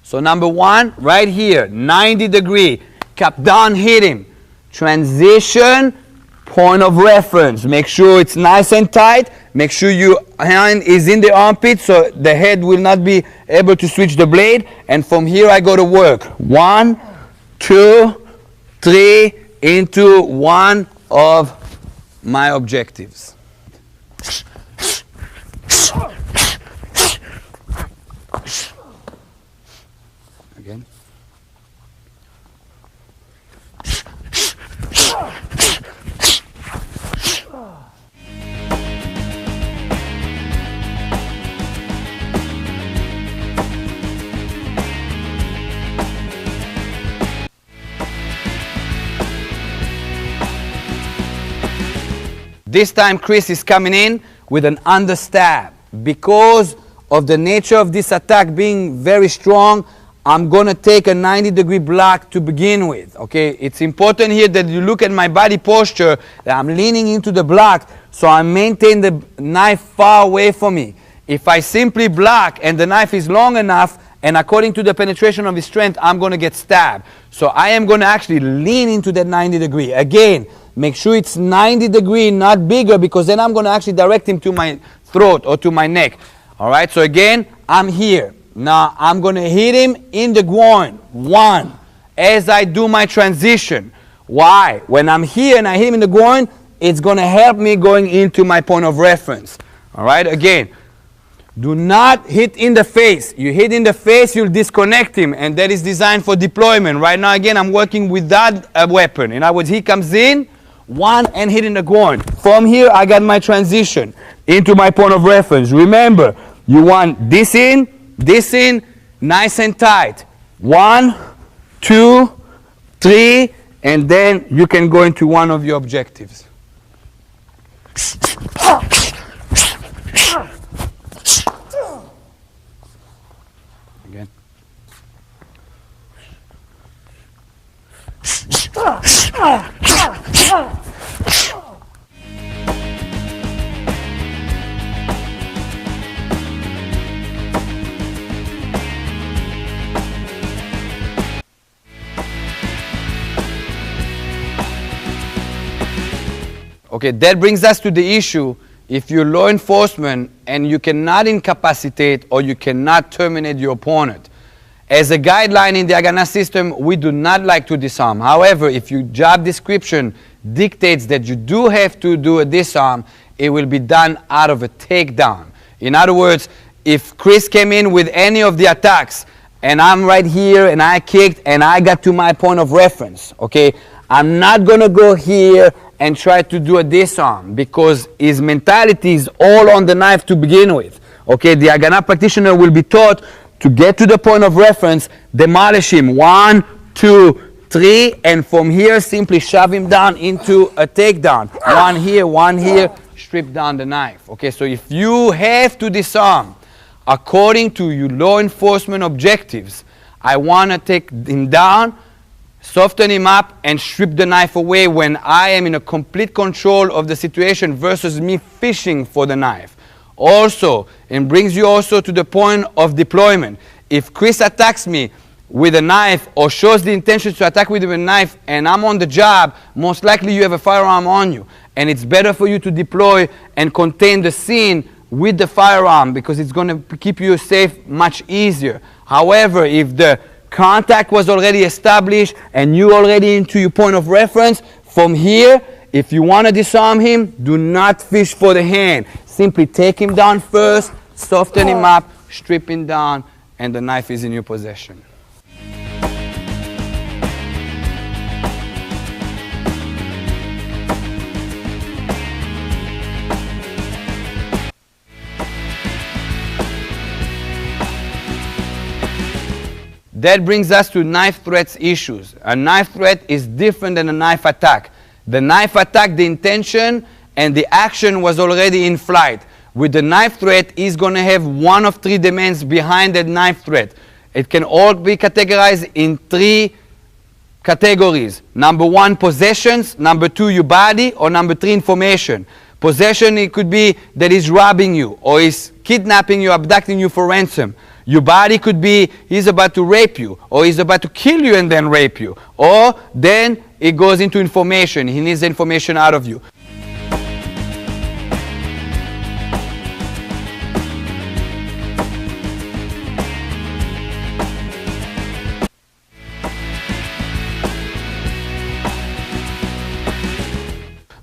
So number one, right here, 90 degree, cup down, hit him. Transition, point of reference. Make sure it's nice and tight. Make sure your hand is in the armpit so the head will not be able to switch the blade. And from here I go to work. 1, 2, 3, into one of my objectives. Again. This time Chris is coming in with an understab. Because of the nature of this attack being very strong, I'm going to take a 90-degree block to begin with. Okay, it's important here that you look at my body posture, that I'm leaning into the block, so I maintain the knife far away from me. If I simply block and the knife is long enough, and according to the penetration of his strength, I'm going to get stabbed. So I am going to actually lean into that 90 degree. Again, make sure it's 90 degree, not bigger, because then I'm going to actually direct him to my throat or to my neck. All right, so again, I'm here. Now I'm going to hit him in the groin. 1. As I do my transition. Why? When I'm here and I hit him in the groin, it's going to help me going into my point of reference. All right, again, do not hit in the face. You hit in the face, you'll disconnect him, and that is designed for deployment. Right now, again, I'm working without a weapon. In other words, he comes in, 1, and hit in the groin. From here, I got my transition into my point of reference. Remember, you want this in, nice and tight. 1, 2, 3, and then you can go into one of your objectives. Again. Okay, that brings us to the issue, if you're law enforcement and you cannot incapacitate or you cannot terminate your opponent. As a guideline in the Agana system, we do not like to disarm. However, if your job description dictates that you do have to do a disarm, it will be done out of a takedown. In other words, if Chris came in with any of the attacks, and I'm right here, and I kicked, and I got to my point of reference, okay, I'm not going to go here and try to do a disarm, because his mentality is all on the knife to begin with. Okay, the Agana practitioner will be taught to get to the point of reference, demolish him, 1, 2, 3, and from here simply shove him down into a takedown. One here, strip down the knife. Okay, so if you have to disarm according to your law enforcement objectives, I want to take him down, soften him up, and strip the knife away when I am in a complete control of the situation versus me fishing for the knife. Also, it brings you also to the point of deployment. If Chris attacks me with a knife or shows the intention to attack with a knife and I'm on the job, most likely you have a firearm on you. And it's better for you to deploy and contain the scene with the firearm, because it's going to keep you safe much easier. However, if the contact was already established and you already into your point of reference, from here, if you want to disarm him, do not fish for the hand. Simply take him down first, soften him up, strip him down, and the knife is in your possession. That brings us to knife threats issues. A knife threat is different than a knife attack. The knife attack, the intention and the action was already in flight. With the knife threat, he's going to have one of 3 demands behind that knife threat. It can all be categorized in 3 categories. Number 1, possessions. Number 2, your body. Or number 3, information. Possession, it could be that he's robbing you, or he's kidnapping you, abducting you for ransom. Your body could be he's about to rape you, or he's about to kill you and then rape you. Or then it goes into information. He needs the information out of you.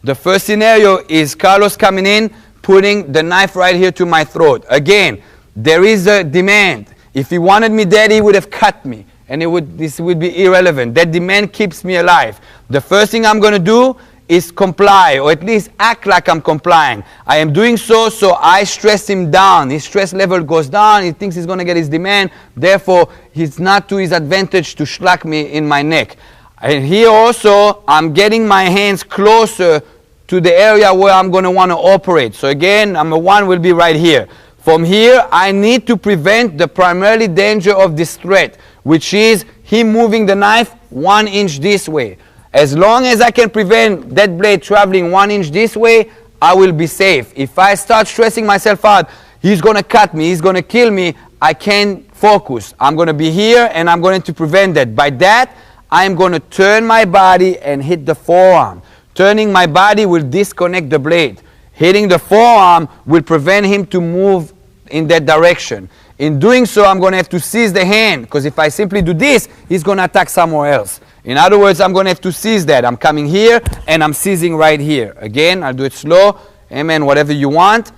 The first scenario is Carlos coming in, putting the knife right here to my throat. Again, there is a demand. If he wanted me dead, he would have cut me, and this would be irrelevant. That demand keeps me alive. The first thing I'm going to do is comply, or at least act like I'm complying. I am doing so I stress him down. His stress level goes down. He thinks he's going to get his demand. Therefore, it's not to his advantage to schlag me in my neck. And here also, I'm getting my hands closer to the area where I'm going to want to operate. So again, number 1 will be right here. From here, I need to prevent the primary danger of this threat, which is him moving the knife 1 inch this way. As long as I can prevent that blade traveling 1 inch this way, I will be safe. If I start stressing myself out, he's going to cut me, he's going to kill me, I can't focus. I'm going to be here and I'm going to prevent that. By that, I'm going to turn my body and hit the forearm. Turning my body will disconnect the blade. Hitting the forearm will prevent him to move in that direction. In doing so, I'm going to have to seize the hand, because if I simply do this, he's going to attack somewhere else. In other words, I'm going to have to seize that. I'm coming here and I'm seizing right here. Again, I'll do it slow. Amen. Whatever you want.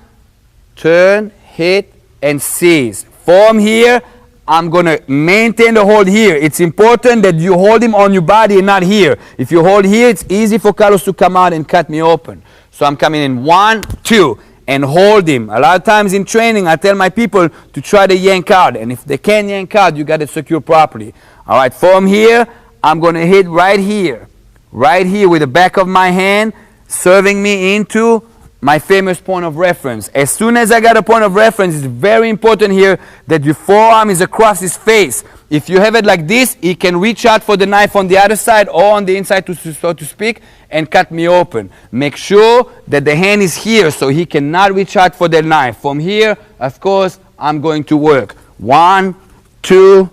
Turn, hit, and seize. From here, I'm going to maintain the hold here. It's important that you hold him on your body and not here. If you hold here, it's easy for Carlos to come out and cut me open. So I'm coming in 1, 2, and hold him. A lot of times in training, I tell my people to try to yank out. And if they can't yank out, you got to secure properly. All right, from here, I'm going to hit right here with the back of my hand, serving me into my famous point of reference. As soon as I got a point of reference, it's very important here that your forearm is across his face. If you have it like this, he can reach out for the knife on the other side or on the inside, so to speak, and cut me open. Make sure that the hand is here so he cannot reach out for the knife. From here, of course, I'm going to work. 1, 2,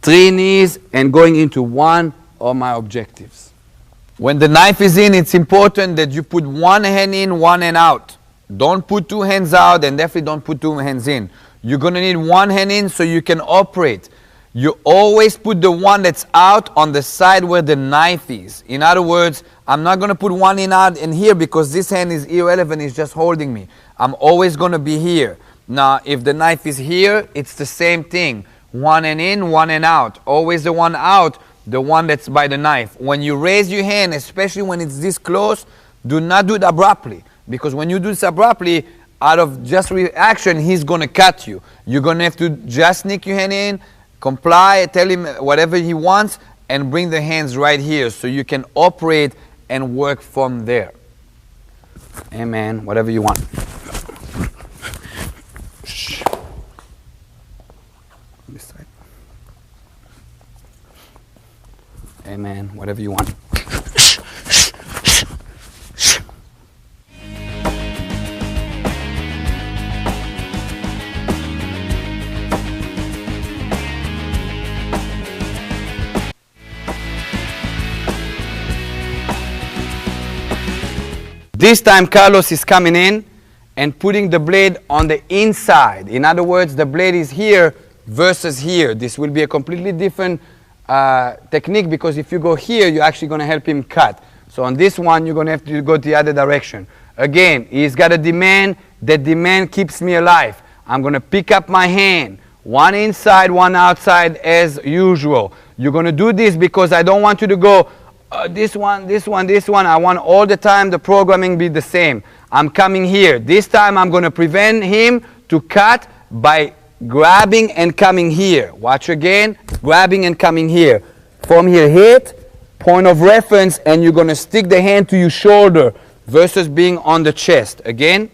3 knees, and going into one of my objectives. When the knife is in, it's important that you put one hand in, one hand out. Don't put 2 hands out, and definitely don't put 2 hands in. You're going to need one hand in so you can operate. You always put the one that's out on the side where the knife is. In other words, I'm not going to put one in out in here because this hand is irrelevant, it's just holding me. I'm always going to be here. Now, if the knife is here, it's the same thing. One and in, one and out. Always the one out, the one that's by the knife. When you raise your hand, especially when it's this close, do not do it abruptly. Because when you do this abruptly, out of just reaction, he's going to cut you. You're going to have to just sneak your hand in, comply, tell him whatever he wants, and bring the hands right here so you can operate and work from there. Amen. Whatever you want. This side. Amen. Whatever you want. This time Carlos is coming in and putting the blade on the inside. In other words, the blade is here versus here. This will be a completely different technique because if you go here, you're actually going to help him cut. So on this one, you're going to have to go the other direction. Again, he's got a demand. That demand keeps me alive. I'm going to pick up my hand. One inside, one outside as usual. You're going to do this because I don't want you to go this one, this one, this one. I want all the time the programming be the same. I'm coming here. This time I'm going to prevent him to cut by grabbing and coming here. Watch again. Grabbing and coming here. From here, hit, point of reference, and you're going to stick the hand to your shoulder versus being on the chest. Again.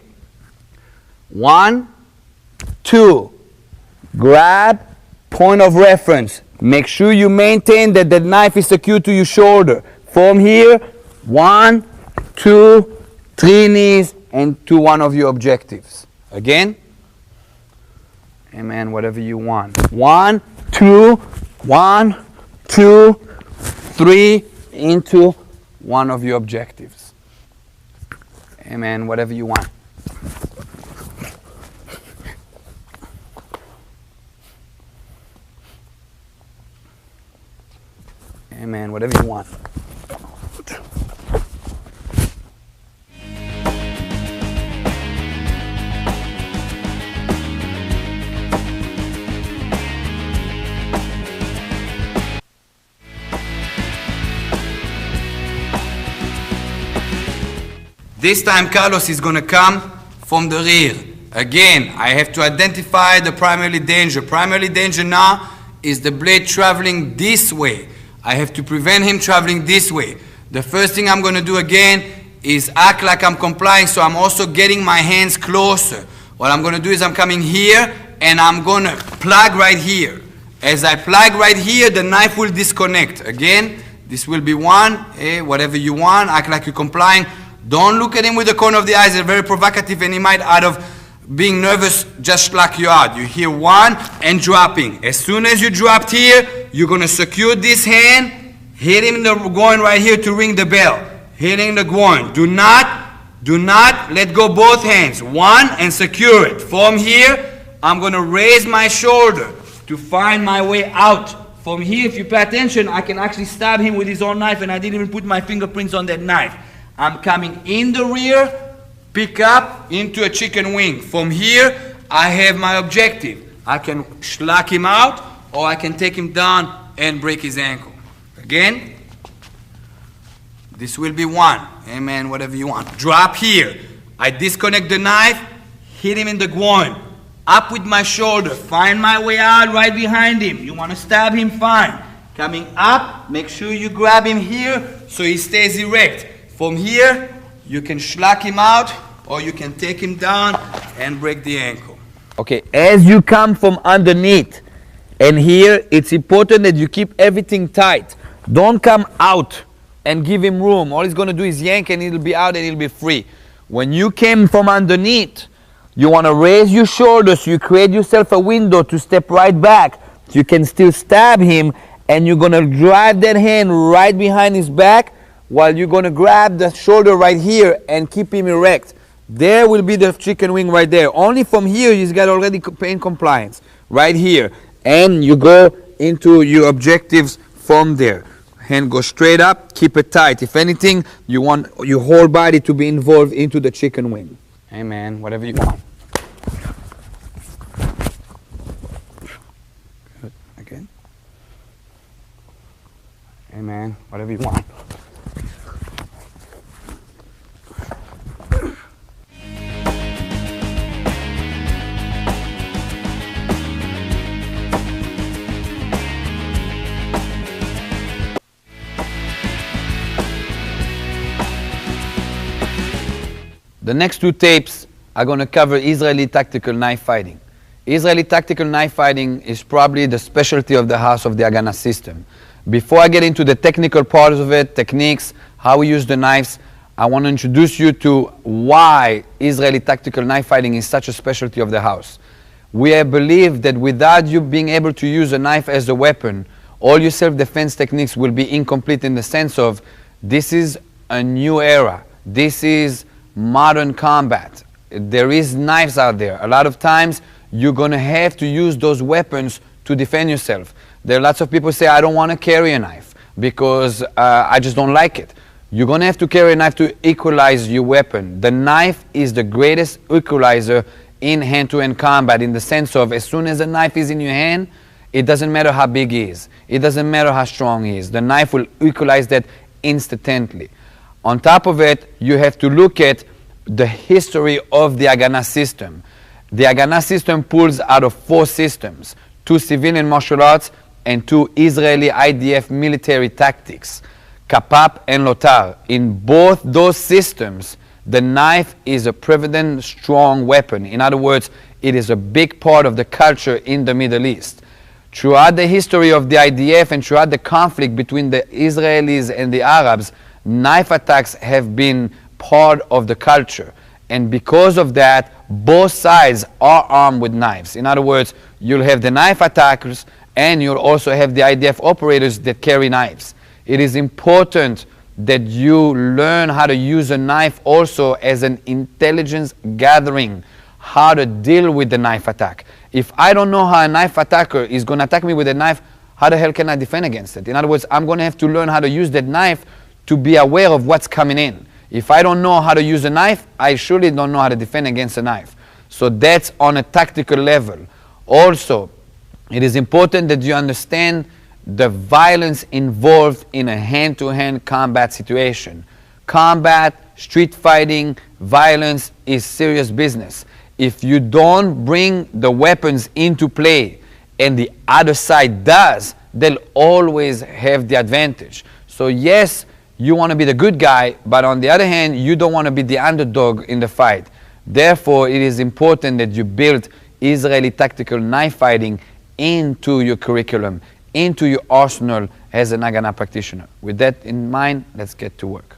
1, 2. Grab, point of reference. Make sure you maintain that the knife is secured to your shoulder. From here, 1, 2, 3 knees, and to one of your objectives. Again. Amen. Whatever you want. 1, 2, 1, 2, 3, into one of your objectives. Amen. Whatever you want. Amen. Whatever you want. This time Carlos is going to come from the rear. Again, I have to identify the primary danger. Primary danger now is the blade traveling this way. I have to prevent him traveling this way. The first thing I'm going to do again is act like I'm complying, so I'm also getting my hands closer. What I'm going to do is I'm coming here and I'm going to plug right here. As I plug right here, the knife will disconnect. Again, this will be one, whatever you want, act like you're complying. Don't look at him with the corner of the eyes. They're very provocative and he might, out of being nervous, just lock you out. You hear one and dropping. As soon as you dropped here, you're going to secure this hand, hit him in the groin right here to ring the bell. Hitting the groin. Do not let go both hands. One and secure it. From here, I'm going to raise my shoulder to find my way out. From here, if you pay attention, I can actually stab him with his own knife and I didn't even put my fingerprints on that knife. I'm coming in the rear, pick up into a chicken wing. From here, I have my objective. I can schlock him out or I can take him down and break his ankle. Again, this will be one. Amen, whatever you want. Drop here. I disconnect the knife, hit him in the groin. Up with my shoulder, find my way out right behind him. You want to stab him, fine. Coming up, make sure you grab him here so he stays erect. From here, you can schlock him out or you can take him down and break the ankle. Okay, as you come from underneath and here, it's important that you keep everything tight. Don't come out and give him room. All he's going to do is yank and he'll be out and he'll be free. When you came from underneath, you want to raise your shoulders so you create yourself a window to step right back. So you can still stab him and you're going to drive that hand right behind his back while you're going to grab the shoulder right here and keep him erect. There will be the chicken wing right there. Only from here he's got already pain compliance. Right here. And you go into your objectives from there. Hand goes straight up, keep it tight. If anything, you want your whole body to be involved into the chicken wing. Hey man, whatever you want. Good, again. Hey man, whatever you want. The next two tapes are going to cover Israeli tactical knife fighting. Israeli tactical knife fighting is probably the specialty of the house of the Haganah system. Before I get into the technical parts of it, techniques, how we use the knives, I want to introduce you to why Israeli tactical knife fighting is such a specialty of the house. We believe that without you being able to use a knife as a weapon, all your self-defense techniques will be incomplete in the sense of this is a new era. This is modern combat. There is knives out there. A lot of times you're going to have to use those weapons to defend yourself. There are lots of people say, I don't want to carry a knife because I just don't like it. You're going to have to carry a knife to equalize your weapon. The knife is the greatest equalizer in hand-to-hand combat in the sense of as soon as a knife is in your hand, it doesn't matter how big he is. It doesn't matter how strong he is. The knife will equalize that instantly. On top of it, you have to look at the history of the Haganah system. The Haganah system pulls out of 4 systems, 2 civilian martial arts and 2 Israeli IDF military tactics, Kapap and Lotar. In both those systems, the knife is a prevalent, strong weapon. In other words, it is a big part of the culture in the Middle East. Throughout the history of the IDF and throughout the conflict between the Israelis and the Arabs, knife attacks have been part of the culture. And because of that, both sides are armed with knives. In other words, you'll have the knife attackers and you'll also have the IDF operators that carry knives. It is important that you learn how to use a knife also as an intelligence gathering, how to deal with the knife attack. If I don't know how a knife attacker is going to attack me with a knife, how the hell can I defend against it? In other words, I'm going to have to learn how to use that knife to be aware of what's coming in. If I don't know how to use a knife, I surely don't know how to defend against a knife. So that's on a tactical level. Also, it is important that you understand the violence involved in a hand-to-hand combat situation. Combat, street fighting, violence is serious business. If you don't bring the weapons into play and the other side does, they'll always have the advantage. So yes, you want to be the good guy, but on the other hand, you don't want to be the underdog in the fight. Therefore, it is important that you build Israeli tactical knife fighting into your curriculum, into your arsenal as an Haganah practitioner. With that in mind, let's get to work.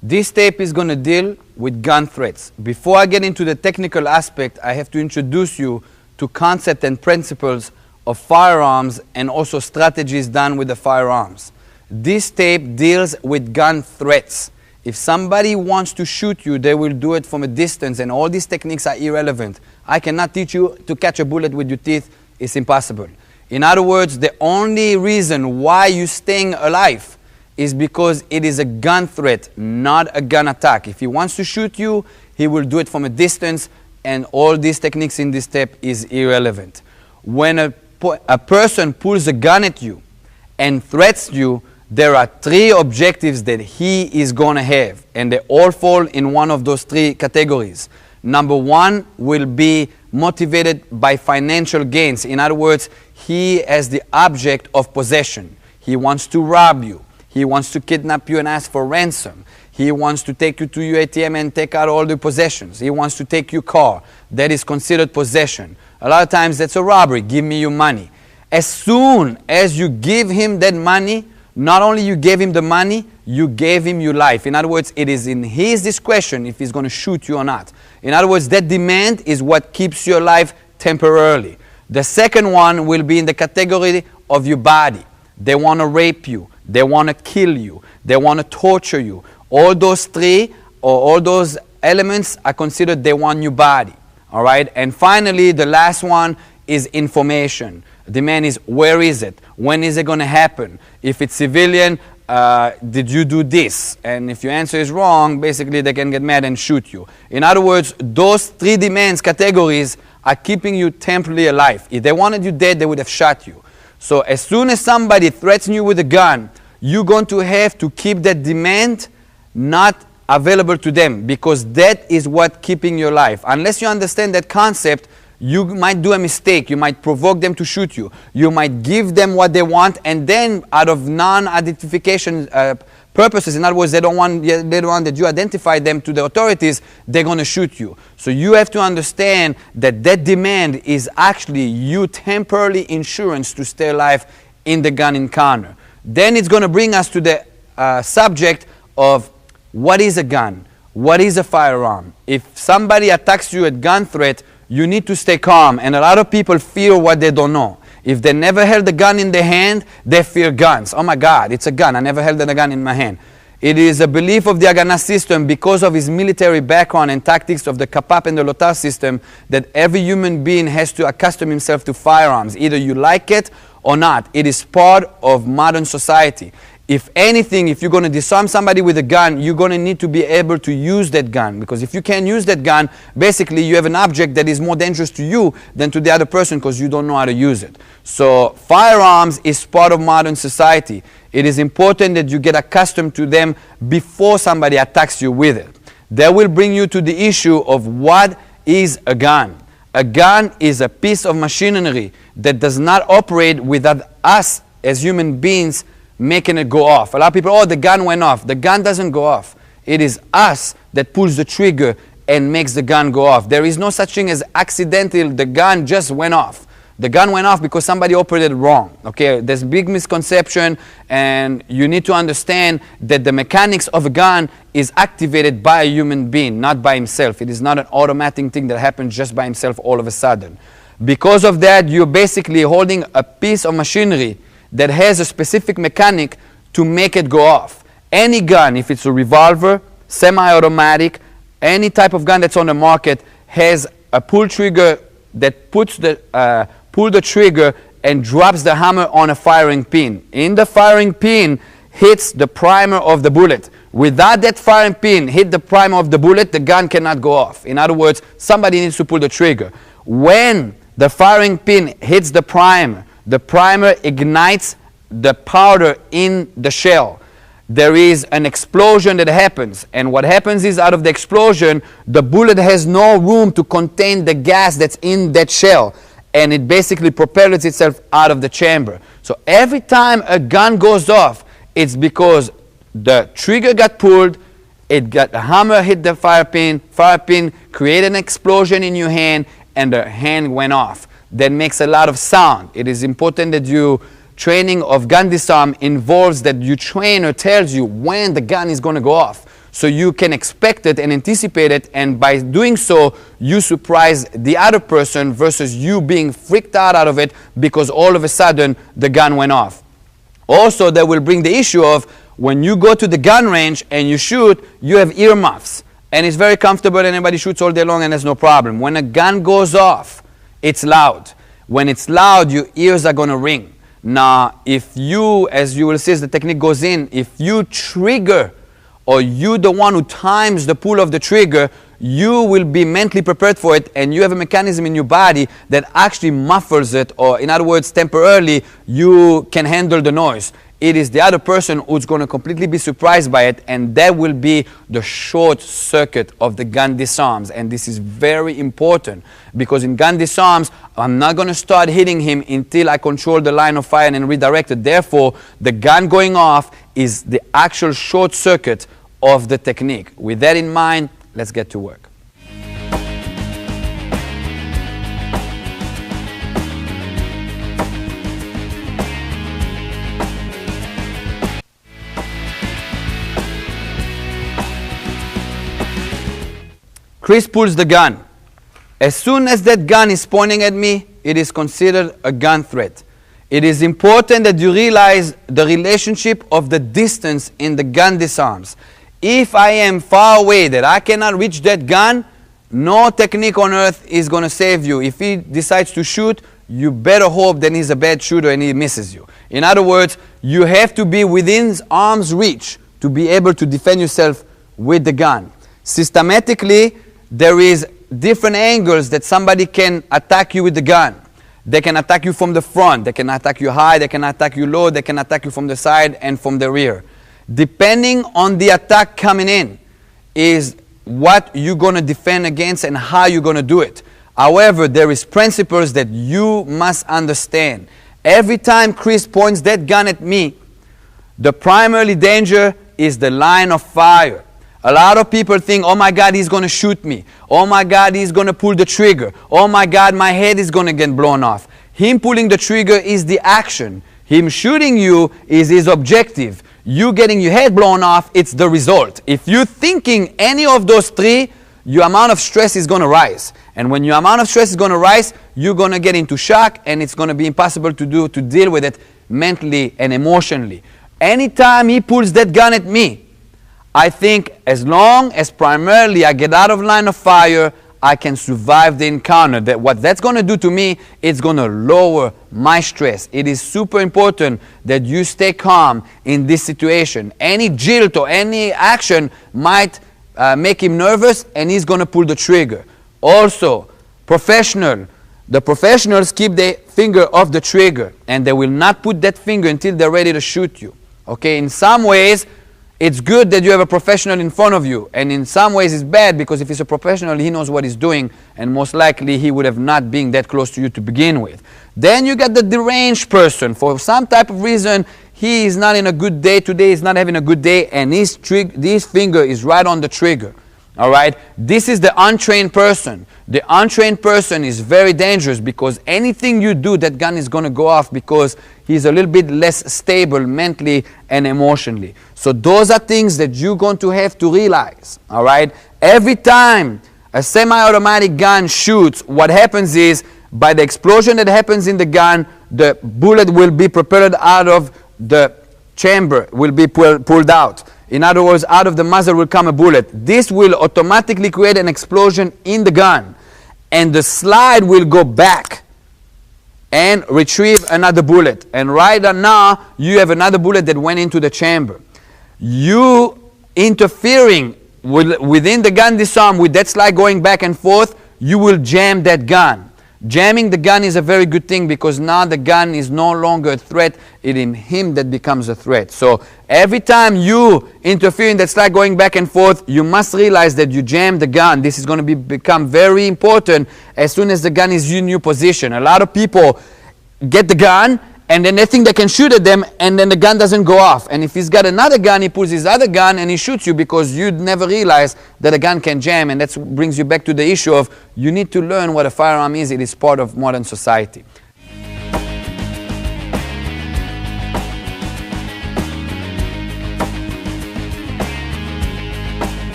This tape is going to deal with gun threats. Before I get into the technical aspect, I have to introduce you to concepts and principles of firearms and also strategies done with the firearms. This tape deals with gun threats. If somebody wants to shoot you, they will do it from a distance, and all these techniques are irrelevant. I cannot teach you to catch a bullet with your teeth. It's impossible. In other words, the only reason why you're staying alive is because it is a gun threat, not a gun attack. If he wants to shoot you, he will do it from a distance, and all these techniques in this tape is irrelevant. When a person pulls a gun at you and threats you, there are 3 objectives that he is going to have, and they all fall in one of those 3 categories. Number 1 will be motivated by financial gains. In other words, he has the object of possession. He wants to rob you. He wants to kidnap you and ask for ransom. He wants to take you to your ATM and take out all the possessions. He wants to take your car. That is considered possession. A lot of times that's a robbery. Give me your money. As soon as you give him that money, not only you gave him the money, you gave him your life. In other words, it is in his discretion if he's going to shoot you or not. In other words, that demand is what keeps you alive temporarily. The second one will be in the category of your body. They want to rape you. They want to kill you. They want to torture you. All those three or all those elements are considered they want your body. All right? And finally, the last one is information. The demand is, where is it? When is it going to happen? If it's civilian, did you do this? And if your answer is wrong, basically they can get mad and shoot you. In other words, those three demands categories are keeping you temporarily alive. If they wanted you dead, they would have shot you. So as soon as somebody threatens you with a gun, you're going to have to keep that demand not available to them, because that is what keeping you alive. Unless you understand that concept, you might do a mistake. You might provoke them to shoot you. You might give them what they want, and then out of non-identification purposes, in other words, they don't want that you identify them to the authorities, they're going to shoot you. So you have to understand that that demand is actually you temporarily insurance to stay alive in the gun encounter. Then it's going to bring us to the subject of what is a gun? What is a firearm? If somebody attacks you at gun threat, you need to stay calm. And a lot of people fear what they don't know. If they never held a gun in their hand, they fear guns. Oh my God, it's a gun. I never held a gun in my hand. It is a belief of the Haganah system, because of his military background and tactics of the Kapap and the Lotar system, that every human being has to accustom himself to firearms. Either you like it or not. It is part of modern society. If anything, if you're going to disarm somebody with a gun, you're going to need to be able to use that gun. Because if you can't use that gun, basically you have an object that is more dangerous to you than to the other person, because you don't know how to use it. So firearms is part of modern society. It is important that you get accustomed to them before somebody attacks you with it. That will bring you to the issue of what is a gun. A gun is a piece of machinery that does not operate without us as human beings making it go off. A lot of people, oh, the gun went off. The gun doesn't go off. It is us that pulls the trigger and makes the gun go off. There is no such thing as accidental, the gun just went off. The gun went off because somebody operated wrong. Okay, there's a big misconception, and you need to understand that the mechanics of a gun is activated by a human being, not by himself. It is not an automatic thing that happens just by himself all of a sudden. Because of that, you're basically holding a piece of machinery that has a specific mechanic to make it go off. Any gun, if it's a revolver, semi-automatic, any type of gun that's on the market, has a pull trigger that puts the pull the trigger and drops the hammer on a firing pin. In the firing pin hits the primer of the bullet. Without that firing pin hit the primer of the bullet, the gun cannot go off. In other words, somebody needs to pull the trigger. When the firing pin hits the primer ignites the powder in the shell. There is an explosion that happens, and what happens is, out of the explosion, the bullet has no room to contain the gas that's in that shell, and it basically propels itself out of the chamber. So every time a gun goes off, it's because the trigger got pulled, the hammer hit the fire pin created an explosion in your hand, and the hand went off. That makes a lot of sound. It is important that you training of gun disarm involves that you train or tells you when the gun is going to go off, so you can expect it and anticipate it, and by doing so you surprise the other person versus you being freaked out of it because all of a sudden the gun went off. Also, that will bring the issue of when you go to the gun range and you shoot, you have earmuffs, and it's very comfortable and everybody shoots all day long and there's no problem. When a gun goes off, it's loud. When it's loud, your ears are going to ring. Now, if you, as you will see as the technique goes in, if you trigger, or you the one who times the pull of the trigger, you will be mentally prepared for it, and you have a mechanism in your body that actually muffles it, or in other words, temporarily, you can handle the noise. It is the other person who's going to completely be surprised by it, and that will be the short circuit of the gun disarms. And this is very important, because in gun disarms, I'm not going to start hitting him until I control the line of fire and redirect it. Therefore, the gun going off is the actual short circuit of the technique. With that in mind, let's get to work. Chris pulls the gun. As soon as that gun is pointing at me, it is considered a gun threat. It is important that you realize the relationship of the distance in the gun disarms. If I am far away, that I cannot reach that gun, no technique on earth is going to save you. If he decides to shoot, you better hope that he's a bad shooter and he misses you. In other words, you have to be within arm's reach to be able to defend yourself with the gun. Systematically, there is different angles that somebody can attack you with the gun. They can attack you from the front, they can attack you high, they can attack you low, they can attack you from the side and from the rear. Depending on the attack coming in is what you're going to defend against and how you're going to do it. However, there is principles that you must understand. Every time Chris points that gun at me, the primary danger is the line of fire. A lot of people think, oh my God, he's going to shoot me. Oh my God, he's going to pull the trigger. Oh my God, my head is going to get blown off. Him pulling the trigger is the action. Him shooting you is his objective. You getting your head blown off, it's the result. If you're thinking any of those three, your amount of stress is going to rise. And when your amount of stress is going to rise, you're going to get into shock and it's going to be impossible to deal with it mentally and emotionally. Anytime he pulls that gun at me, I think as long as primarily I get out of line of fire, I can survive the encounter. That what that's going to do to me, it's going to lower my stress. It is super important that you stay calm in this situation. Any jilt or any action might make him nervous and he's going to pull the trigger. Also, the professionals keep their finger off the trigger and they will not put that finger until they're ready to shoot you. Okay, in some ways, it's good that you have a professional in front of you, and in some ways it's bad because if he's a professional, he knows what he's doing, and most likely he would have not been that close to you to begin with. Then you got the deranged person. For some type of reason, he is not in a good day today, he's not having a good day, and his finger is right on the trigger. All right? This is the untrained person. The untrained person is very dangerous because anything you do, that gun is going to go off because he's a little bit less stable mentally and emotionally. So those are things that you're going to have to realize. All right? Every time a semi-automatic gun shoots, what happens is by the explosion that happens in the gun, the bullet will be propelled out of the chamber, will be pulled out. In other words, out of the muzzle will come a bullet. This will automatically create an explosion in the gun. And the slide will go back and retrieve another bullet. And right now, you have another bullet that went into the chamber. You interfering within the gun disarm with that slide going back and forth, you will jam that gun. Jamming the gun is a very good thing because now the gun is no longer a threat. It is him that becomes a threat. So every time you interfere in that slide going back and forth, you must realize that you jam the gun. This is going to become very important as soon as the gun is in your position. A lot of people get the gun and then they think they can shoot at them and then the gun doesn't go off. And if he's got another gun, he pulls his other gun and he shoots you because you'd never realize that a gun can jam. And that brings you back to the issue of you need to learn what a firearm is. It is part of modern society.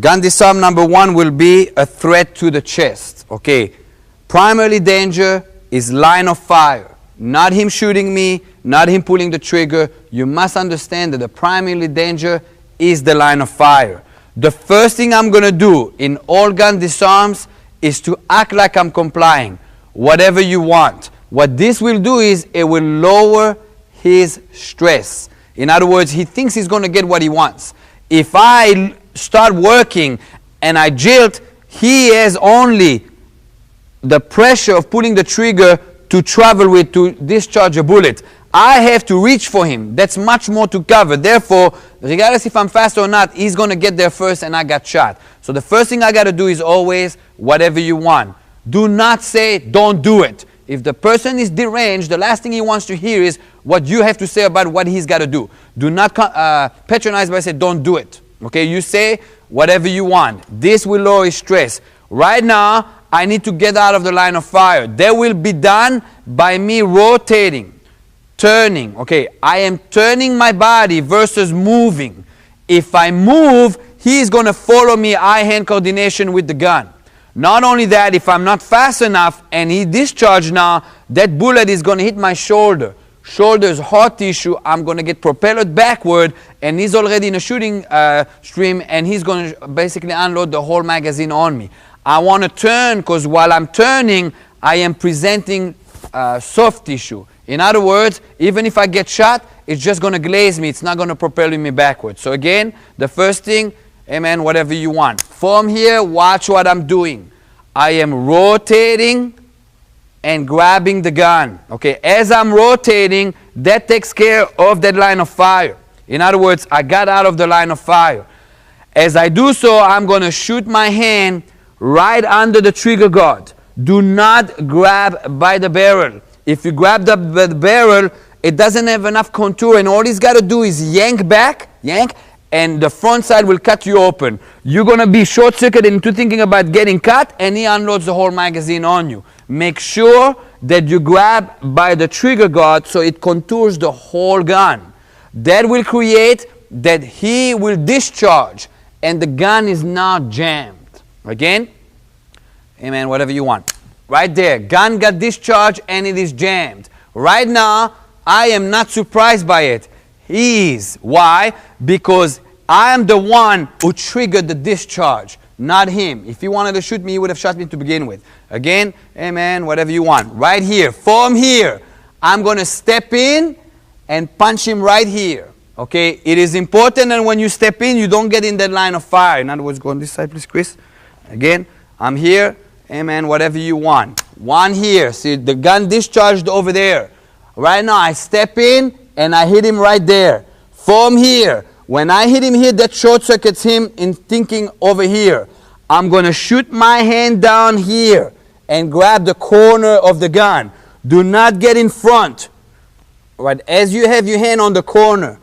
Gun disarm number one will be a threat to the chest. Okay, primary danger is line of fire. Not him shooting me, not him pulling the trigger. You must understand that the primary danger is the line of fire. The first thing I'm going to do in all gun disarms is to act like I'm complying. Whatever you want. What this will do is it will lower his stress. In other words, he thinks he's going to get what he wants. If I start working and I jilt, he has only the pressure of pulling the trigger to travel with to discharge a bullet. I have to reach for him. That's much more to cover. Therefore, regardless if I'm fast or not, he's going to get there first and I got shot. So the first thing I got to do is always whatever you want. Do not say don't do it. If the person is deranged, the last thing he wants to hear is what you have to say about what he's got to do. Do not patronize by saying don't do it. Okay, you say whatever you want. This will lower his stress. Right now, I need to get out of the line of fire. That will be done by me rotating Turning. Okay, I am turning my body versus moving. If I move, he's going to follow me eye-hand coordination with the gun. Not only that, if I'm not fast enough and he discharged now, that bullet is going to hit my shoulder. Shoulder is hard tissue. I'm going to get propelled backward, and he's already in a shooting stream, and he's going to basically unload the whole magazine on me. I want to turn, because while I'm turning, I am presenting soft tissue. In other words, even if I get shot, it's just going to glaze me. It's not going to propel me backwards. So again, the first thing, amen, whatever you want. From here, watch what I'm doing. I am rotating and grabbing the gun. Okay, as I'm rotating, that takes care of that line of fire. In other words, I got out of the line of fire. As I do so, I'm going to shoot my hand right under the trigger guard. Do not grab by the barrel. If you grab the barrel, it doesn't have enough contour, and all he's got to do is yank back, and the front side will cut you open. You're going to be short-circuited into thinking about getting cut, and he unloads the whole magazine on you. Make sure that you grab by the trigger guard so it contours the whole gun. That will create that he will discharge, and the gun is not jammed. Again, amen, whatever you want. Right there, gun got discharged and it is jammed. Right now, I am not surprised by it. He is. Why? Because I am the one who triggered the discharge, not him. If he wanted to shoot me, he would have shot me to begin with. Again, amen, whatever you want. Right here, from here, I'm going to step in and punch him right here. Okay? It is important that when you step in, you don't get in that line of fire. In other words, go on this side, please, Chris. Again, I'm here. Amen, whatever you want. One here. See, the gun discharged over there. Right now, I step in and I hit him right there. From here, when I hit him here, that short circuits him in thinking over here. I'm going to shoot my hand down here and grab the corner of the gun. Do not get in front. Right, as you have your hand on the corner,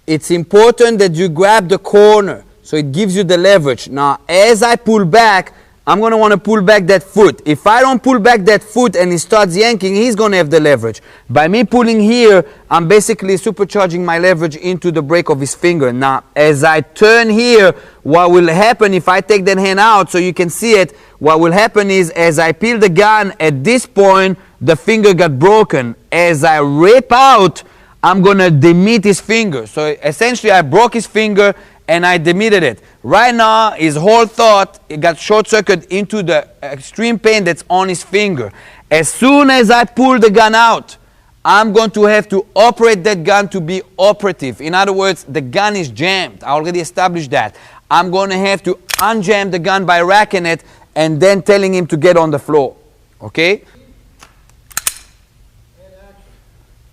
it's important that you grab the corner so it gives you the leverage. Now, as I pull back, I'm going to want to pull back that foot. If I don't pull back that foot and he starts yanking, he's going to have the leverage. By me pulling here, I'm basically supercharging my leverage into the break of his finger. Now, as I turn here, what will happen if I take that hand out so you can see it, what will happen is as I peel the gun, at this point, the finger got broken. As I rip out, I'm going to demit his finger. So essentially, I broke his finger and I demitted it. Right now, his whole thought, it got short-circuited into the extreme pain that's on his finger. As soon as I pull the gun out, I'm going to have to operate that gun to be operative. In other words, the gun is jammed. I already established that. I'm going to have to unjam the gun by racking it and then telling him to get on the floor. Okay?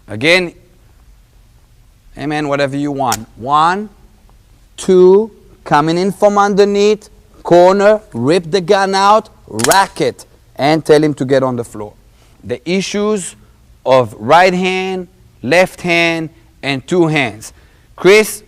Again, amen, whatever you want. 1, 2, coming in from underneath, corner, rip the gun out, rack it, and tell him to get on the floor. The issues of right hand, left hand, and two hands. Chris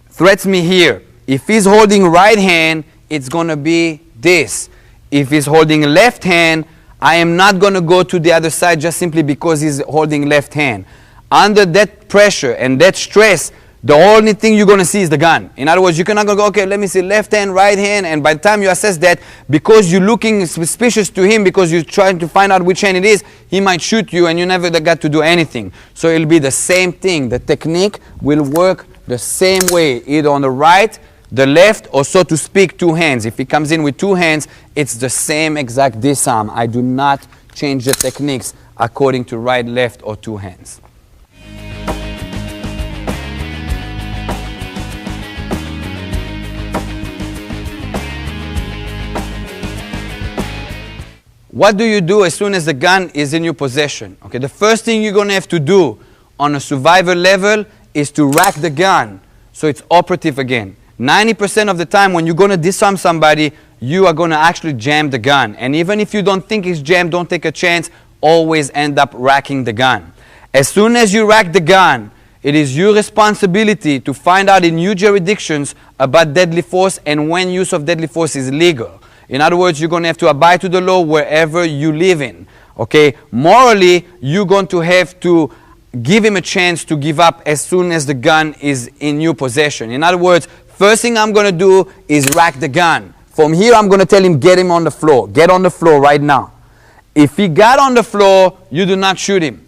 threats me here. If he's holding right hand, it's going to be this. If he's holding left hand, I am not going to go to the other side just simply because he's holding left hand. Under that pressure and that stress, the only thing you're going to see is the gun. In other words, you cannot go, okay, let me see left hand, right hand, and by the time you assess that, because you're looking suspicious to him, because you're trying to find out which hand it is, he might shoot you and you never got to do anything. So it'll be the same thing. The technique will work the same way, either on the right, the left, or so to speak, two hands. If he comes in with two hands, it's the same exact disarm. I do not change the techniques according to right, left, or two hands. What do you do as soon as the gun is in your possession? Okay, the first thing you're going to have to do on a survivor level is to rack the gun so it's operative again. 90% of the time when you're going to disarm somebody, you are going to actually jam the gun. And even if you don't think it's jammed, don't take a chance, always end up racking the gun. As soon as you rack the gun, it is your responsibility to find out in new jurisdictions about deadly force and when use of deadly force is legal. In other words, you're going to have to abide to the law wherever you live in. Okay? Morally, you're going to have to give him a chance to give up as soon as the gun is in your possession. In other words, first thing I'm going to do is rack the gun. From here, I'm going to tell him, get him on the floor. Get on the floor right now. If he got on the floor, you do not shoot him.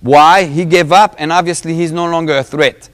Why? He gave up, and obviously he's no longer a threat.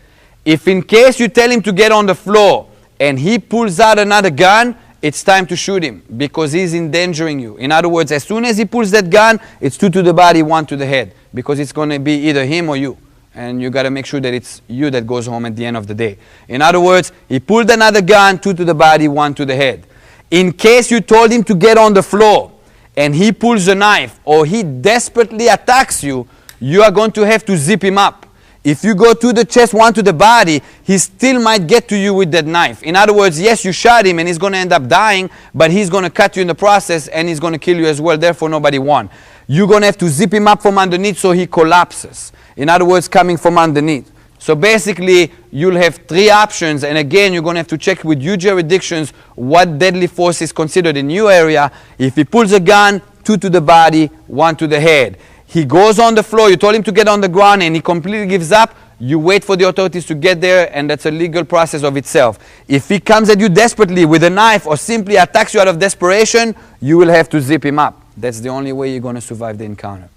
If in case you tell him to get on the floor and he pulls out another gun, it's time to shoot him because he's endangering you. In other words, as soon as he pulls that gun, it's 2 to the body, 1 to the head, because it's going to be either him or you. And you got to make sure that it's you that goes home at the end of the day. In other words, he pulled another gun, 2 to the body, 1 to the head. In case you told him to get on the floor and he pulls a knife or he desperately attacks you, you are going to have to zip him up. If you go to the chest, 1 to the body, he still might get to you with that knife. In other words, yes, you shot him and he's going to end up dying, but he's going to cut you in the process and he's going to kill you as well. Therefore, nobody won. You're going to have to zip him up from underneath so he collapses. In other words, coming from underneath. So basically, you'll have 3 options. And again, you're going to have to check with your jurisdictions what deadly force is considered in your area. If he pulls a gun, 2 to the body, 1 to the head. He goes on the floor, you told him to get on the ground and he completely gives up, you wait for the authorities to get there and that's a legal process of itself. If he comes at you desperately with a knife or simply attacks you out of desperation, you will have to zip him up. That's the only way you're going to survive the encounter.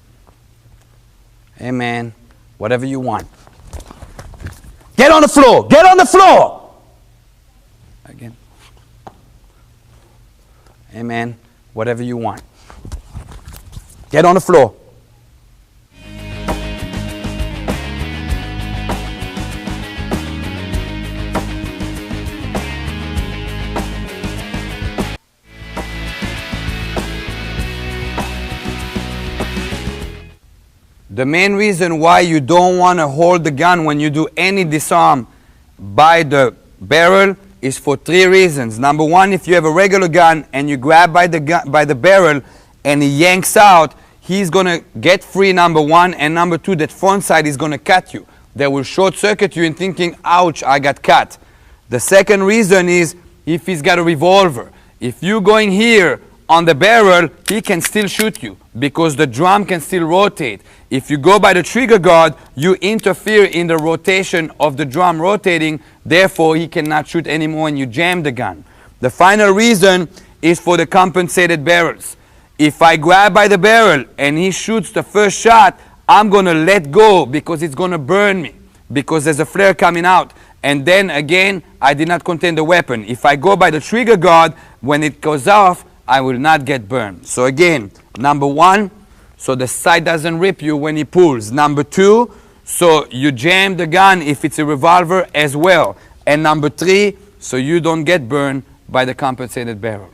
Amen. Whatever you want. Get on the floor! Get on the floor! Again. Amen. Whatever you want. Get on the floor. The main reason why you don't want to hold the gun when you do any disarm by the barrel is for 3 reasons. Number 1, if you have a regular gun and you grab by the barrel and he yanks out, he's going to get free, number 1, and number 2, that front side is going to cut you. That will short circuit you in thinking, ouch, I got cut. The second reason is if he's got a revolver. If you're going here on the barrel, he can still shoot you because the drum can still rotate. If you go by the trigger guard, you interfere in the rotation of the drum rotating, therefore he cannot shoot anymore and you jam the gun. The final reason is for the compensated barrels. If I grab by the barrel and he shoots the first shot, I'm going to let go because it's going to burn me because there's a flare coming out. And then again, I did not contain the weapon. If I go by the trigger guard, when it goes off, I will not get burned. So again, number 1, so the sight doesn't rip you when he pulls. Number 2, so you jam the gun if it's a revolver as well. And number 3, so you don't get burned by the compensated barrel.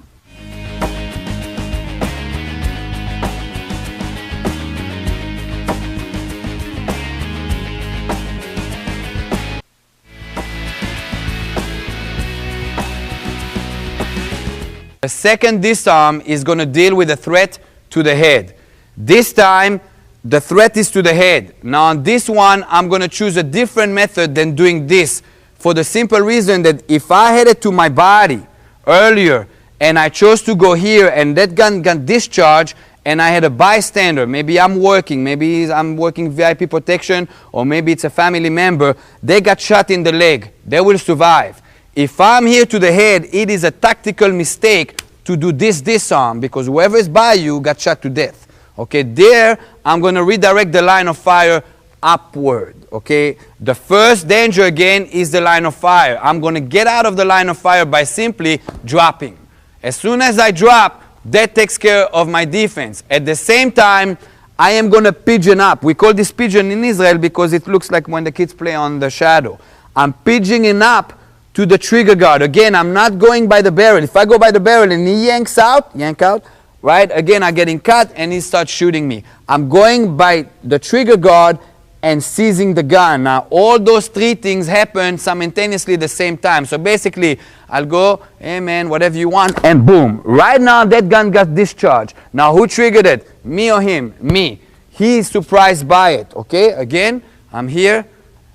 The second disarm is going to deal with a threat to the head. This time, the threat is to the head. Now on this one, I'm going to choose a different method than doing this for the simple reason that if I had it to my body earlier and I chose to go here and that gun got discharged and I had a bystander, maybe I'm working VIP protection, or maybe it's a family member, they got shot in the leg, they will survive. If I'm here to the head, it is a tactical mistake to do this disarm because whoever is by you got shot to death. Okay, there I'm going to redirect the line of fire upward. Okay, the first danger again is the line of fire. I'm going to get out of the line of fire by simply dropping. As soon as I drop, that takes care of my defense. At the same time, I am going to pigeon up. We call this pigeon in Israel because it looks like when the kids play on the shadow. I'm pigeoning up to the trigger guard. Again, I'm not going by the barrel. If I go by the barrel and he yank out, right? Again, I'm getting cut and he starts shooting me. I'm going by the trigger guard and seizing the gun. Now, all those 3 things happen simultaneously at the same time. So basically, I'll go, hey man, whatever you want, and boom. Right now, that gun got discharged. Now, who triggered it? Me or him? Me. He is surprised by it, okay? Again, I'm here.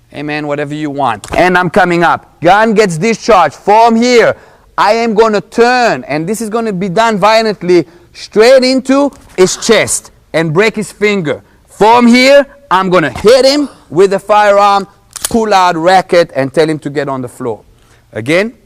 Hey man, whatever you want. And I'm coming up. Gun gets discharged. From here, I am going to turn, and this is going to be done violently, straight into his chest and break his finger. From here, I'm going to hit him with the firearm, pull out racket, and tell him to get on the floor. Again.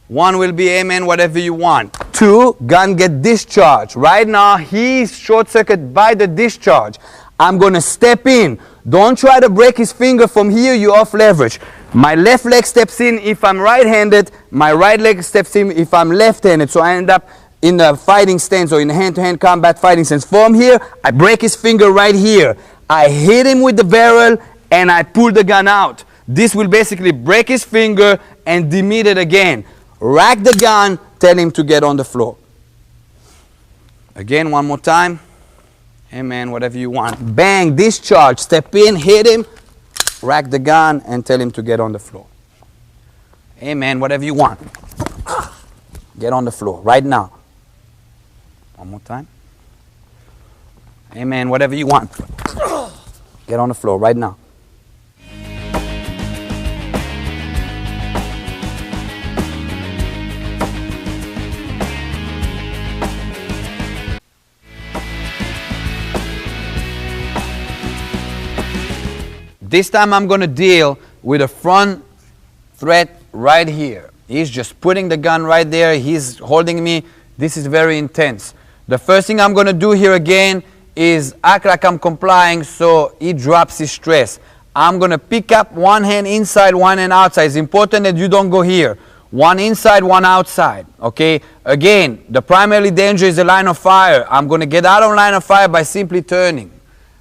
1 will be, amen, whatever you want. 2, gun get discharged. Right now, he's short-circuited by the discharge. I'm going to step in. Don't try to break his finger from here. You're off leverage. My left leg steps in if I'm right-handed. My right leg steps in if I'm left-handed. So I end up in the fighting stance or in hand-to-hand combat fighting stance. From here, I break his finger right here. I hit him with the barrel, and I pull the gun out. This will basically break his finger and demit it again. Rack the gun, tell him to get on the floor. Again, one more time. Amen, whatever you want. Bang, discharge, step in, hit him, rack the gun, and tell him to get on the floor. Amen, whatever you want. Get on the floor right now. One more time. Amen, whatever you want. Get on the floor right now. This time I'm going to deal with a front threat right here. He's just putting the gun right there. He's holding me. This is very intense. The first thing I'm going to do here again is act like I'm complying so he drops his stress. I'm going to pick up one hand inside, one hand outside. It's important that you don't go here. One inside, one outside. Okay? Again, the primary danger is the line of fire. I'm going to get out of line of fire by simply turning.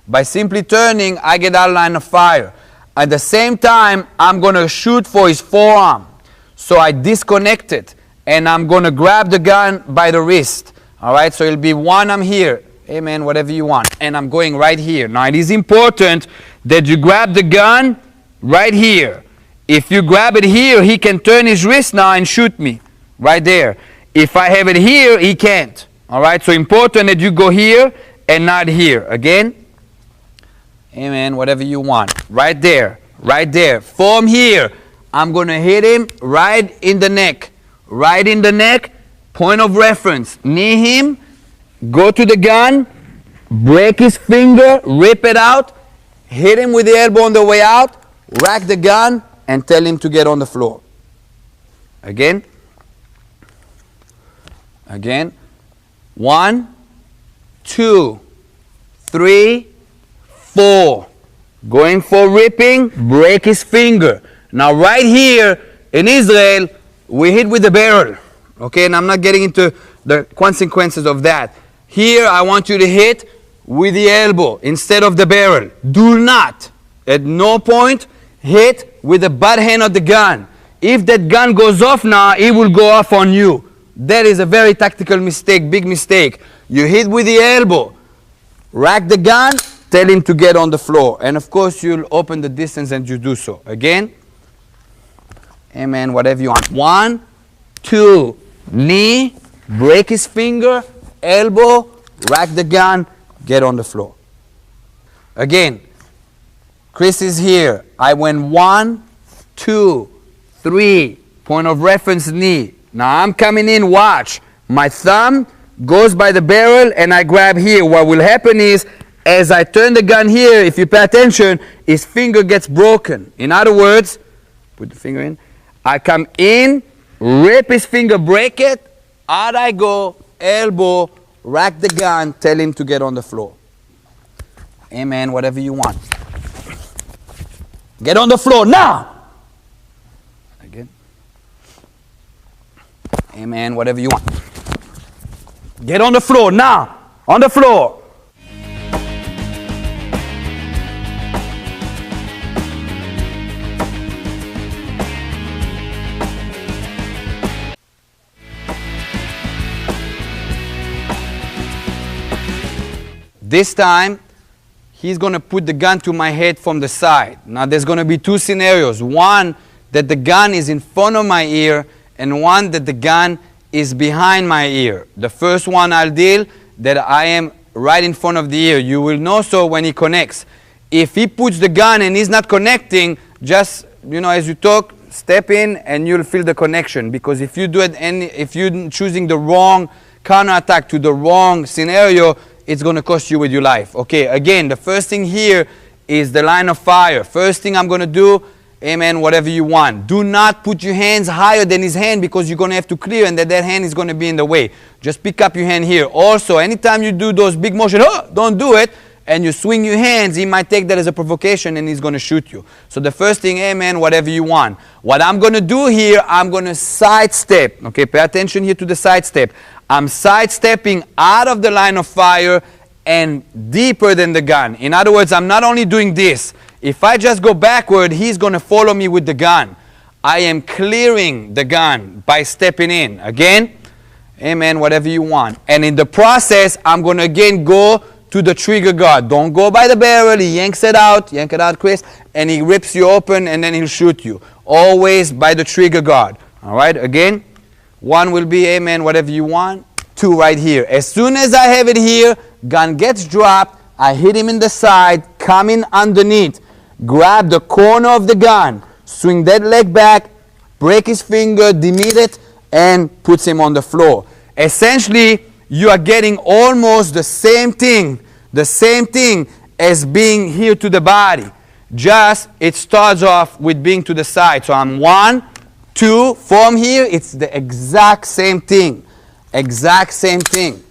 By simply turning, I get out of line of fire. At the same time, I'm going to shoot for his forearm. So I disconnect it, and I'm going to grab the gun by the wrist. All right, so it'll be 1, I'm here. Amen, whatever you want. And I'm going right here. Now, it is important that you grab the gun right here. If you grab it here, he can turn his wrist now and shoot me right there. If I have it here, he can't. All right, so important that you go here and not here. Again. Amen, whatever you want. Right there, right there. From here, I'm going to hit him right in the neck. Right in the neck, point of reference. Knee him, go to the gun, break his finger, rip it out, hit him with the elbow on the way out, rack the gun, and tell him to get on the floor. Again. Again. 1, 2, 3, 4. Going for ripping, break his finger. Now right here in Israel, we hit with the barrel. Okay, and I'm not getting into the consequences of that. Here I want you to hit with the elbow instead of the barrel. Do not, at no point, hit with the butt hand of the gun. If that gun goes off now, it will go off on you. That is a very tactical mistake, big mistake. You hit with the elbow, rack the gun, tell him to get on the floor. And of course, you'll open the distance and you do so. Again. Amen, whatever you want. 1, 2, knee, break his finger, elbow, rack the gun, get on the floor. Again, Chris is here. I went 1, 2, 3, point of reference, knee. Now I'm coming in, watch. My thumb goes by the barrel and I grab here. What will happen is, as I turn the gun here, if you pay attention, his finger gets broken. In other words, put the finger in. I come in, rip his finger, break it. Out I go, elbow, rack the gun, tell him to get on the floor. Amen, whatever you want. Get on the floor now. Again. Amen, whatever you want. Get on the floor now. On the floor. This time, he's going to put the gun to my head from the side. Now, there's going to be 2 scenarios. One, that the gun is in front of my ear, and one, that the gun is behind my ear. The first one I'll deal, that I am right in front of the ear. You will know so when he connects. If he puts the gun and he's not connecting, just, as you talk, step in and you'll feel the connection. Because if you do it, and if you're choosing the wrong counterattack to the wrong scenario, it's going to cost you with your life. Okay, again, the first thing here is the line of fire. First thing I'm going to do, amen, whatever you want. Do not put your hands higher than his hand because you're going to have to clear and that hand is going to be in the way. Just pick up your hand here. Also, anytime you do those big motions, don't do it, and you swing your hands, he might take that as a provocation and he's going to shoot you. So the first thing, amen, whatever you want. What I'm going to do here, I'm going to sidestep. Okay, pay attention here to the sidestep. I'm sidestepping out of the line of fire and deeper than the gun. In other words, I'm not only doing this. If I just go backward, he's going to follow me with the gun. I am clearing the gun by stepping in. Again, amen, whatever you want. And in the process, I'm going to again go to the trigger guard. Don't go by the barrel. He yanks it out. Yank it out, Chris. And he rips you open and then he'll shoot you. Always by the trigger guard. All right, again, one will be, amen, whatever you want. Two right here. As soon as I have it here, gun gets dropped. I hit him in the side, come in underneath, grab the corner of the gun, swing that leg back, break his finger, demit it, and puts him on the floor. Essentially, you are getting almost the same thing as being here to the body. Just it starts off with being to the side. So I'm 1, 2, from here, it's the exact same thing. Exact same thing.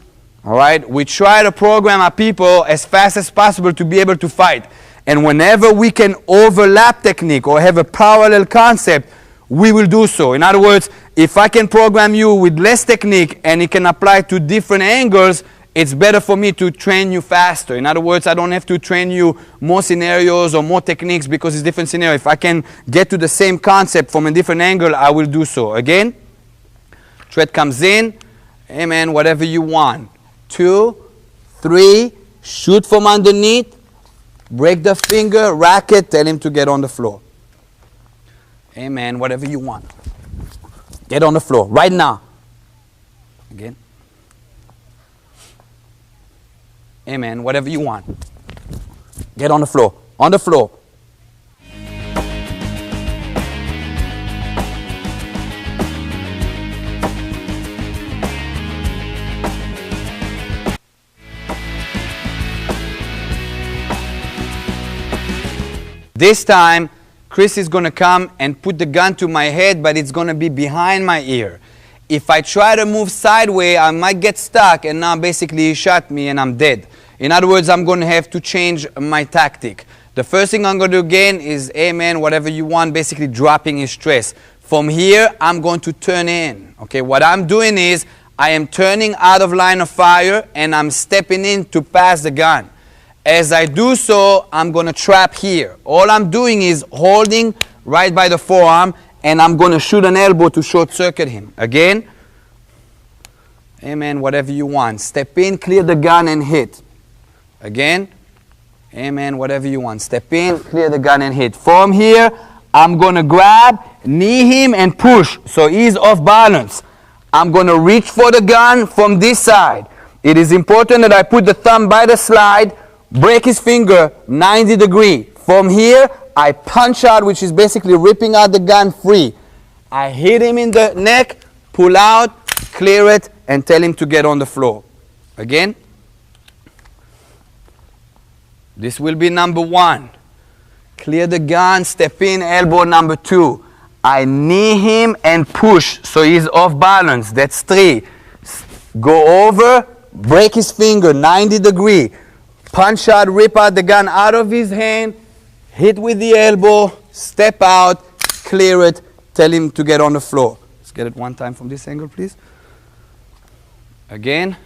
All right? We try to program our people as fast as possible to be able to fight. And whenever we can overlap technique or have a parallel concept, we will do so. In other words, if I can program you with less technique and it can apply to different angles, it's better for me to train you faster. In other words, I don't have to train you more scenarios or more techniques because it's different scenario. If I can get to the same concept from a different angle, I will do so. Again, thread comes in, amen, whatever you want. 2, 3, shoot from underneath, break the finger, rack it, tell him to get on the floor. Amen, whatever you want. Get on the floor, right now. Again. Amen, whatever you want. Get on the floor, on the floor. This time, Chris is going to come and put the gun to my head, but it's going to be behind my ear. If I try to move sideways, I might get stuck, and now basically he shot me and I'm dead. In other words, I'm going to have to change my tactic. The first thing I'm going to do again is, amen, whatever you want, basically dropping his stress. From here, I'm going to turn in. Okay, what I'm doing is, I am turning out of line of fire, and I'm stepping in to pass the gun. As I do so, I'm going to trap here. All I'm doing is holding right by the forearm, and I'm going to shoot an elbow to short circuit him. Again, amen, whatever you want. Step in, clear the gun, and hit. Again, amen, whatever you want. Step in, clear the gun, and hit. From here, I'm going to grab, knee him, and push. So he's off balance. I'm going to reach for the gun from this side. It is important that I put the thumb by the slide, break his finger 90 degrees. From here, I punch out, which is basically ripping out the gun free. I hit him in the neck, pull out, clear it, and tell him to get on the floor. Again. This will be number 1. Clear the gun, step in, elbow number 2. I knee him and push, so he's off balance. That's 3. Go over, break his finger 90 degrees. Punch out, rip out the gun out of his hand, hit with the elbow, step out, clear it, tell him to get on the floor. Let's get it one time from this angle, please. Again.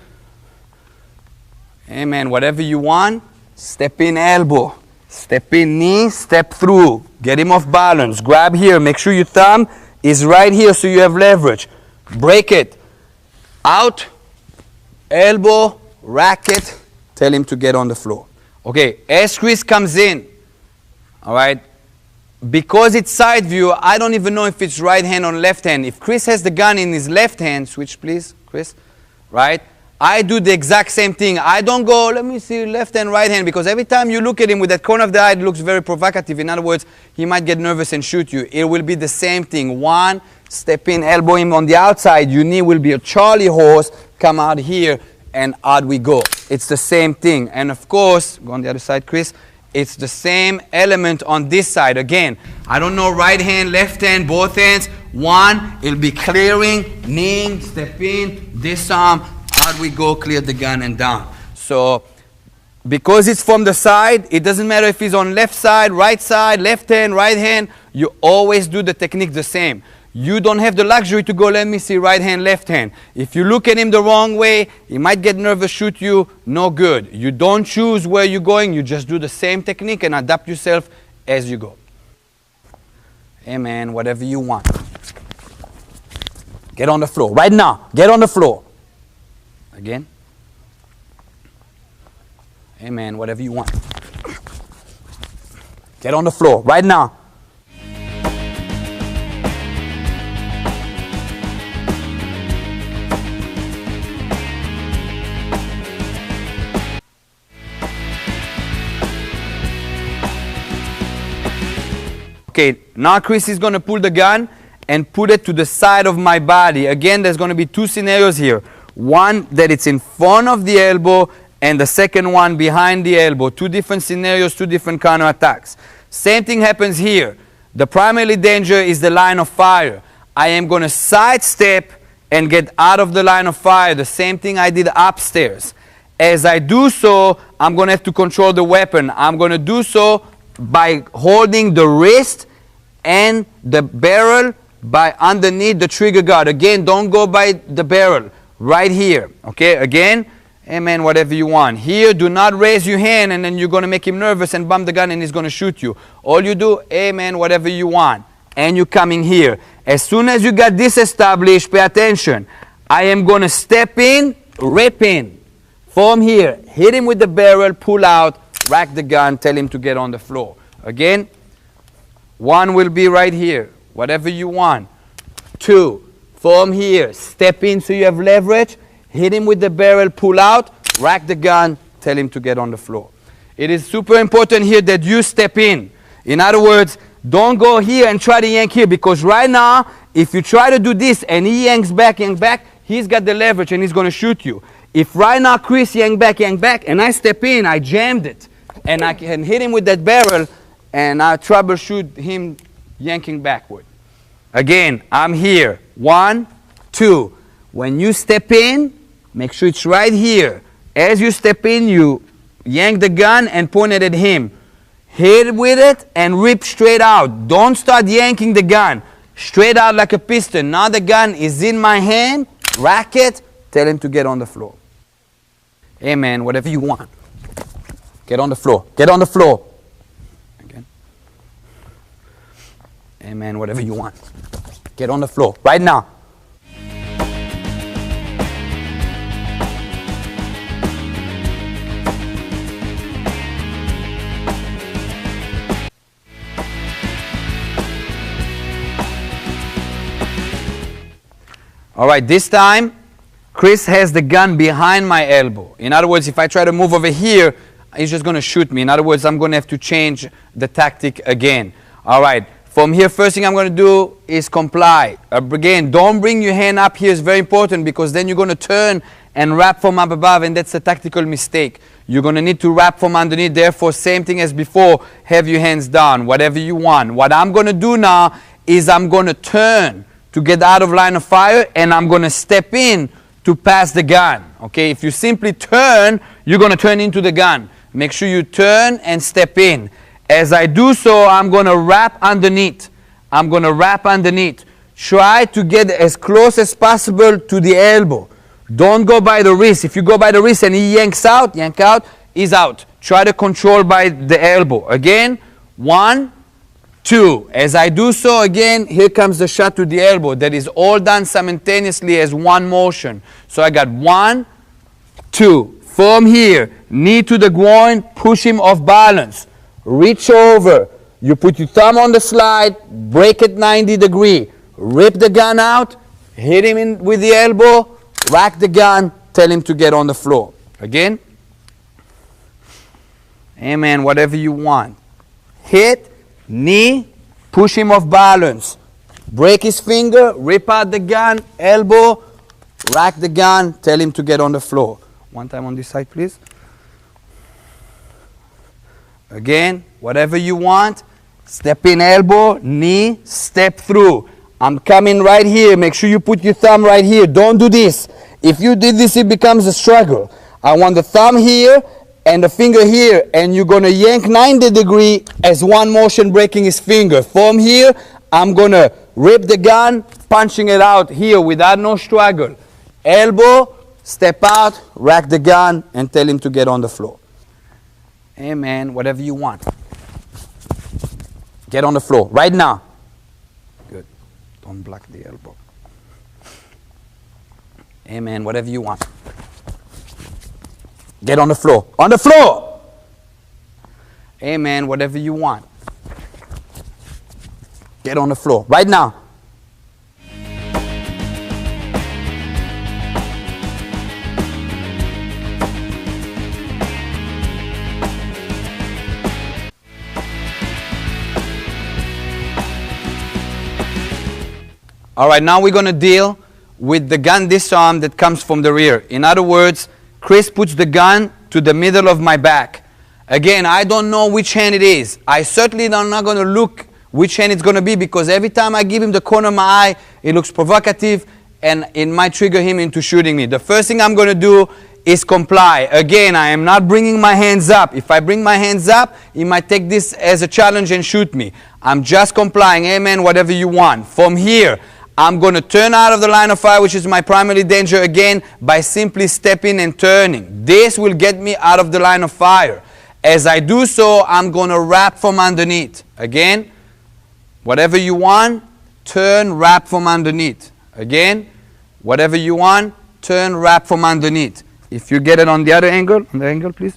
Amen. Whatever you want, step in elbow, step in knee, step through. Get him off balance. Grab here. Make sure your thumb is right here so you have leverage. Break it. Out, elbow, rack it. Tell him to get on the floor. Okay, as Chris comes in, all right, because it's side view, I don't even know if it's right hand or left hand. If Chris has the gun in his left hand, switch please, Chris, right? I do the exact same thing. I don't go, let me see, left hand, right hand, because every time you look at him with that corner of the eye, it looks very provocative. In other words, he might get nervous and shoot you. It will be the same thing. 1, step in, elbow him on the outside. Your knee will be a Charlie horse. Come out here, and out we go. it's the same thing. And of course, go on the other side, Chris, it's the same element on this side. Again, I don't know right hand, left hand, both hands. One, it'll be clearing, kneeing, step in, disarm, out we go, clear the gun and down. So, because it's from the side, it doesn't matter if he's on left side, left hand, right hand, you always do the technique the same. You don't have the luxury to go, let me see, right hand, left hand. If you look at him the wrong way, he might get nervous, shoot you, no good. You don't choose where you're going, you just do the same technique and adapt yourself as you go. Hey man, whatever you want. Get on the floor, right now, get on the floor. Again. Hey man, whatever you want. Get on the floor, right now. Okay, now Chris is going to pull the gun and put it to the side of my body. Again, there's going to be two scenarios here. One that it's in front of the elbow and the second one behind the elbow. Two different scenarios, two different counterattacks. Same thing happens here. The primary danger is the line of fire. I am going to sidestep and get out of the line of fire. The same thing I did upstairs. As I do so, I'm going to have to control the weapon. I'm going to do so by holding the wrist and the barrel by underneath the trigger guard. Again, don't go by the barrel. Right here. Okay, again, hey man, whatever you want. Here, do not raise your hand and then you're going to make him nervous and bump the gun and he's going to shoot you. All you do, hey man, whatever you want. And you're coming here. As soon as you got this established, pay attention. I am going to step in, rip in. From here, hit him with the barrel, pull out, rack the gun, tell him to get on the floor. Again, one will be right here, whatever you want. Two, from here, step in so you have leverage, hit him with the barrel, pull out, rack the gun, tell him to get on the floor. It is super important here that you step in. In other words, don't go here and try to yank here, because right now, if you try to do this and he yanks back, he's got the leverage and he's going to shoot you. If right now Chris yank back, and I step in, I jammed it, and I can hit him with that barrel, and I troubleshoot him yanking backward. Again, I'm here. 1, 2. When you step in, make sure it's right here. As you step in, you yank the gun and point it at him. Hit with it and rip straight out. Don't start yanking the gun. Straight out like a piston. Now the gun is in my hand. Rack it. Tell him to get on the floor. Hey man, whatever you want. Get on the floor. Get on the floor. Again. Hey man, whatever you want. Get on the floor. Right now. All right, this time, Chris has the gun behind my elbow. In other words, if I try to move over here, he's just going to shoot me. In other words, I'm going to have to change the tactic again. All right, from here, first thing I'm going to do is comply. Again, don't bring your hand up here. It's very important, because then you're going to turn and wrap from up above, and that's a tactical mistake. You're going to need to wrap from underneath. Therefore, same thing as before, have your hands down, whatever you want. What I'm going to do now is I'm going to turn to get out of line of fire, and I'm going to step in to pass the gun. Okay, if you simply turn, you're going to turn into the gun. Make sure you turn and step in. As I do so, I'm going to wrap underneath. I'm going to wrap underneath. Try to get as close as possible to the elbow. Don't go by the wrist. If you go by the wrist and he yank out, he's out. Try to control by the elbow. Again, 1, 2. As I do so, again, here comes the shot to the elbow. That is all done simultaneously as one motion. So I got 1, 2. From here, knee to the groin, push him off balance. Reach over. You put your thumb on the slide, break it 90 degrees. Rip the gun out, hit him in with the elbow, rack the gun, tell him to get on the floor. Again. Hey man, whatever you want. Hit. Knee, push him off balance. Break his finger, rip out the gun, elbow, rack the gun, tell him to get on the floor. One time on this side, please. Again, whatever you want. Step in elbow, knee, step through. I'm coming right here. Make sure you put your thumb right here. Don't do this. If you did this, it becomes a struggle. I want the thumb here and the finger here, and you're going to yank 90 degrees as one motion, breaking his finger. From here, I'm going to rip the gun, punching it out here without no struggle. Elbow, step out, rack the gun, and tell him to get on the floor. Amen. Whatever you want. Get on the floor right now. Good. Don't block the elbow. Amen. Whatever you want. Get on the floor. On the floor. Amen. Whatever you want. Get on the floor right now. All right, now we're going to deal with the gun disarm that comes from the rear. In other words, Chris puts the gun to the middle of my back. Again, I don't know which hand it is. I certainly am not going to look which hand it's going to be, because every time I give him the corner of my eye, it looks provocative and it might trigger him into shooting me. The first thing I'm going to do is comply. Again, I am not bringing my hands up. If I bring my hands up, he might take this as a challenge and shoot me. I'm just complying. Amen, whatever you want. From here, I'm going to turn out of the line of fire, which is my primary danger, again, by simply stepping and turning. This will get me out of the line of fire. As I do so, I'm going to wrap from underneath. Again, whatever you want, turn, wrap from underneath. Again, whatever you want, turn, wrap from underneath. If you get it on the other angle, please.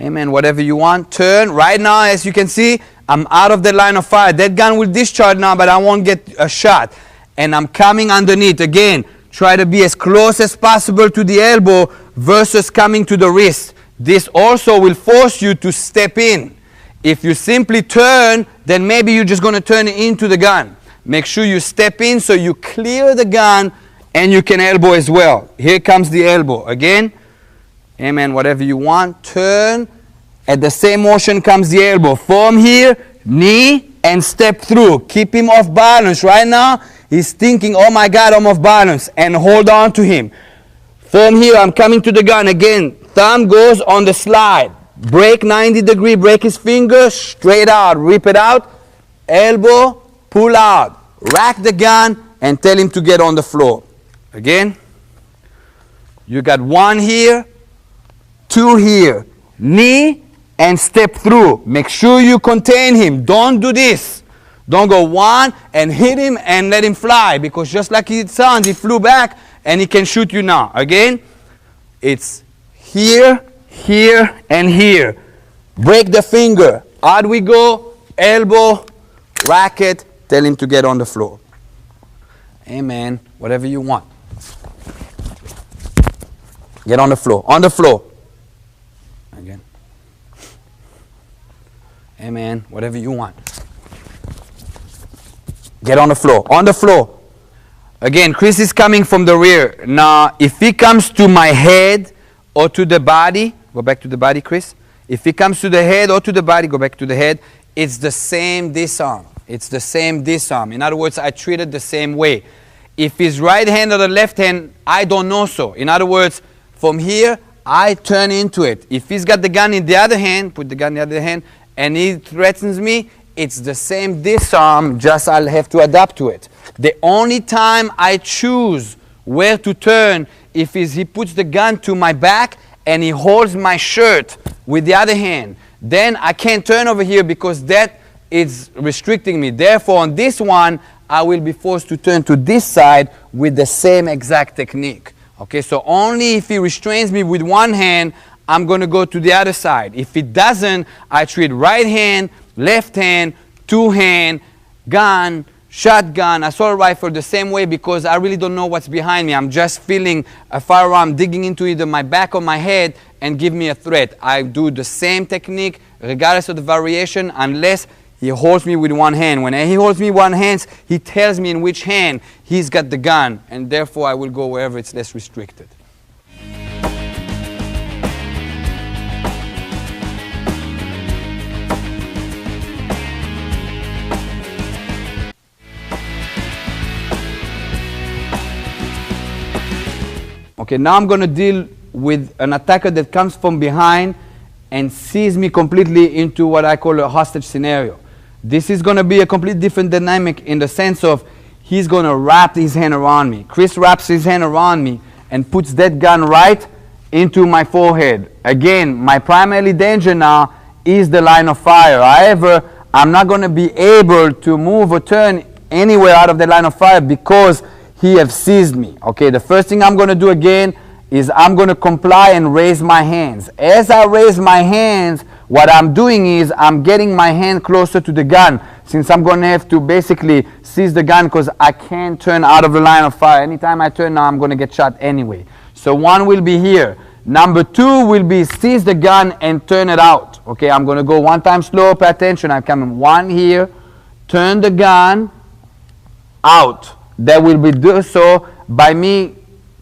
Amen. Whatever you want, turn. Right now, as you can see, I'm out of the line of fire. That gun will discharge now, but I won't get a shot. And I'm coming underneath. Again, try to be as close as possible to the elbow versus coming to the wrist. This also will force you to step in. If you simply turn, then maybe you're just going to turn into the gun. Make sure you step in so you clear the gun and you can elbow as well. Here comes the elbow. Again, amen, whatever you want, turn. At the same motion comes the elbow. From here, knee, and step through. Keep him off balance. Right now, he's thinking, oh my God, I'm off balance. And hold on to him. From here, I'm coming to the gun. Again, thumb goes on the slide. Break 90 degrees, break his finger, straight out, rip it out. Elbow, pull out. Rack the gun, and tell him to get on the floor. Again, you got one here, two here. Knee, and step through. Make sure you contain him. Don't do this. Don't go one and hit him and let him fly, because just like it sounds, he flew back and he can shoot you now. Again, it's here, here, and here. Break the finger. Out we go. Elbow, racket, tell him to get on the floor. Amen. Whatever you want. Get on the floor. On the floor. Again. Amen. Whatever you want. Get on the floor. On the floor. Again, Chris is coming from the rear. Now, if he comes to my head or to the body, go back to the body, Chris. If he comes to the head or to the body, go back to the head. It's the same disarm. It's the same disarm. In other words, I treat it the same way. If he's right hand or the left hand, I don't know so. In other words, from here, I turn into it. If he's got the gun in the other hand, put the gun in the other hand, and he threatens me, it's the same disarm, just I'll have to adapt to it. The only time I choose where to turn if he puts the gun to my back and he holds my shirt with the other hand. Then I can't turn over here because that is restricting me. Therefore, on this one, I will be forced to turn to this side with the same exact technique. Okay, so only if he restrains me with one hand, I'm going to go to the other side. If it doesn't, I treat right hand, left hand, two hand, gun, shotgun, assault rifle the same way, because I really don't know what's behind me. I'm just feeling a firearm digging into either my back or my head and give me a threat. I do the same technique regardless of the variation, unless he holds me with one hand. When he holds me one hand, he tells me in which hand he's got the gun, and therefore I will go wherever it's less restricted. Okay, now I'm going to deal with an attacker that comes from behind and sees me completely into what I call a hostage scenario. This is going to be a completely different dynamic in the sense of he's going to wrap his hand around me. Chris wraps his hand around me and puts that gun right into my forehead. Again, my primary danger now is the line of fire. However, I'm not going to be able to move or turn anywhere out of the line of fire because he has seized me. Okay, the first thing I'm going to do again is I'm going to comply and raise my hands. As I raise my hands, what I'm doing is I'm getting my hand closer to the gun, since I'm going to have to basically seize the gun because I can't turn out of the line of fire. Anytime I turn now, I'm going to get shot anyway. So one will be here. Number two will be seize the gun and turn it out. Okay, I'm going to go one time slow, pay attention. I'm coming one here, turn the gun out. That will be do so by me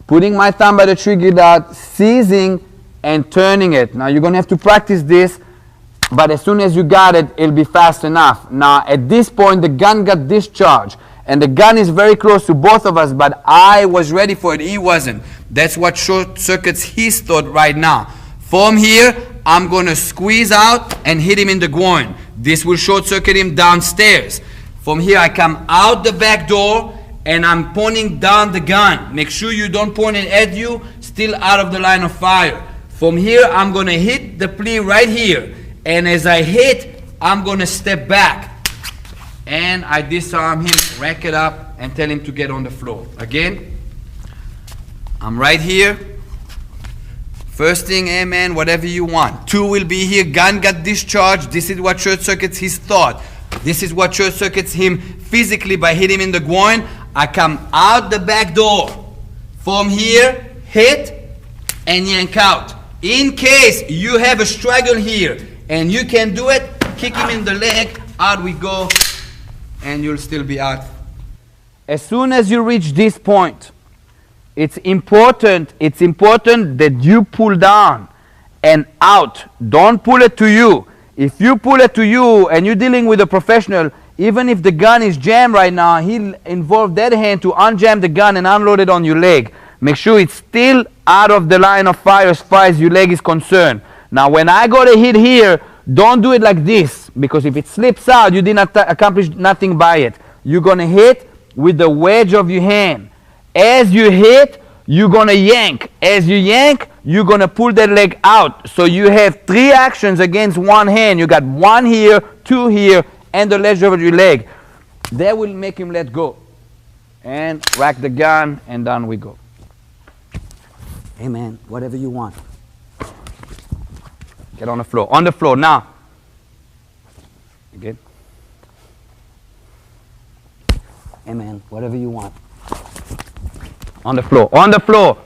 putting my thumb by the trigger dot, seizing and turning it. Now you're going to have to practice this, but as soon as you got it, it'll be fast enough. Now at this point, the gun got discharged, and the gun is very close to both of us, but I was ready for it, he wasn't. That's what short circuits his thought right now. From here, I'm going to squeeze out and hit him in the groin. This will short circuit him downstairs. From here, I come out the back door, and I'm pointing down the gun. Make sure you don't point it at you, still out of the line of fire. From here, I'm going to hit the plea right here. And as I hit, I'm going to step back. And I disarm him, rack it up, and tell him to get on the floor. Again, I'm right here. First thing, amen, whatever you want. Two will be here, gun got discharged. This is what short circuits his thought. This is what short circuits him physically by hitting him in the groin. I come out the back door. From here, hit and yank out. In case you have a struggle here and you can do it, kick him in the leg, out we go, and you'll still be out. As soon as you reach this point, it's important that you pull down and out. Don't pull it to you. If you pull it to you and you're dealing with a professional, even if the gun is jammed right now, he'll involve that hand to unjam the gun and unload it on your leg. Make sure it's still out of the line of fire as far as your leg is concerned. Now when I go to hit here, don't do it like this, because if it slips out, you did not accomplish nothing by it. You're going to hit with the wedge of your hand. As you hit, you're going to yank. As you yank, you're going to pull that leg out. So you have three actions against one hand. You got one here, two here, and the ledge over your leg. That will make him let go. And rack the gun, and down we go. Hey man, whatever you want. Get on the floor. On the floor now. Again. Hey man, whatever you want. On the floor. On the floor.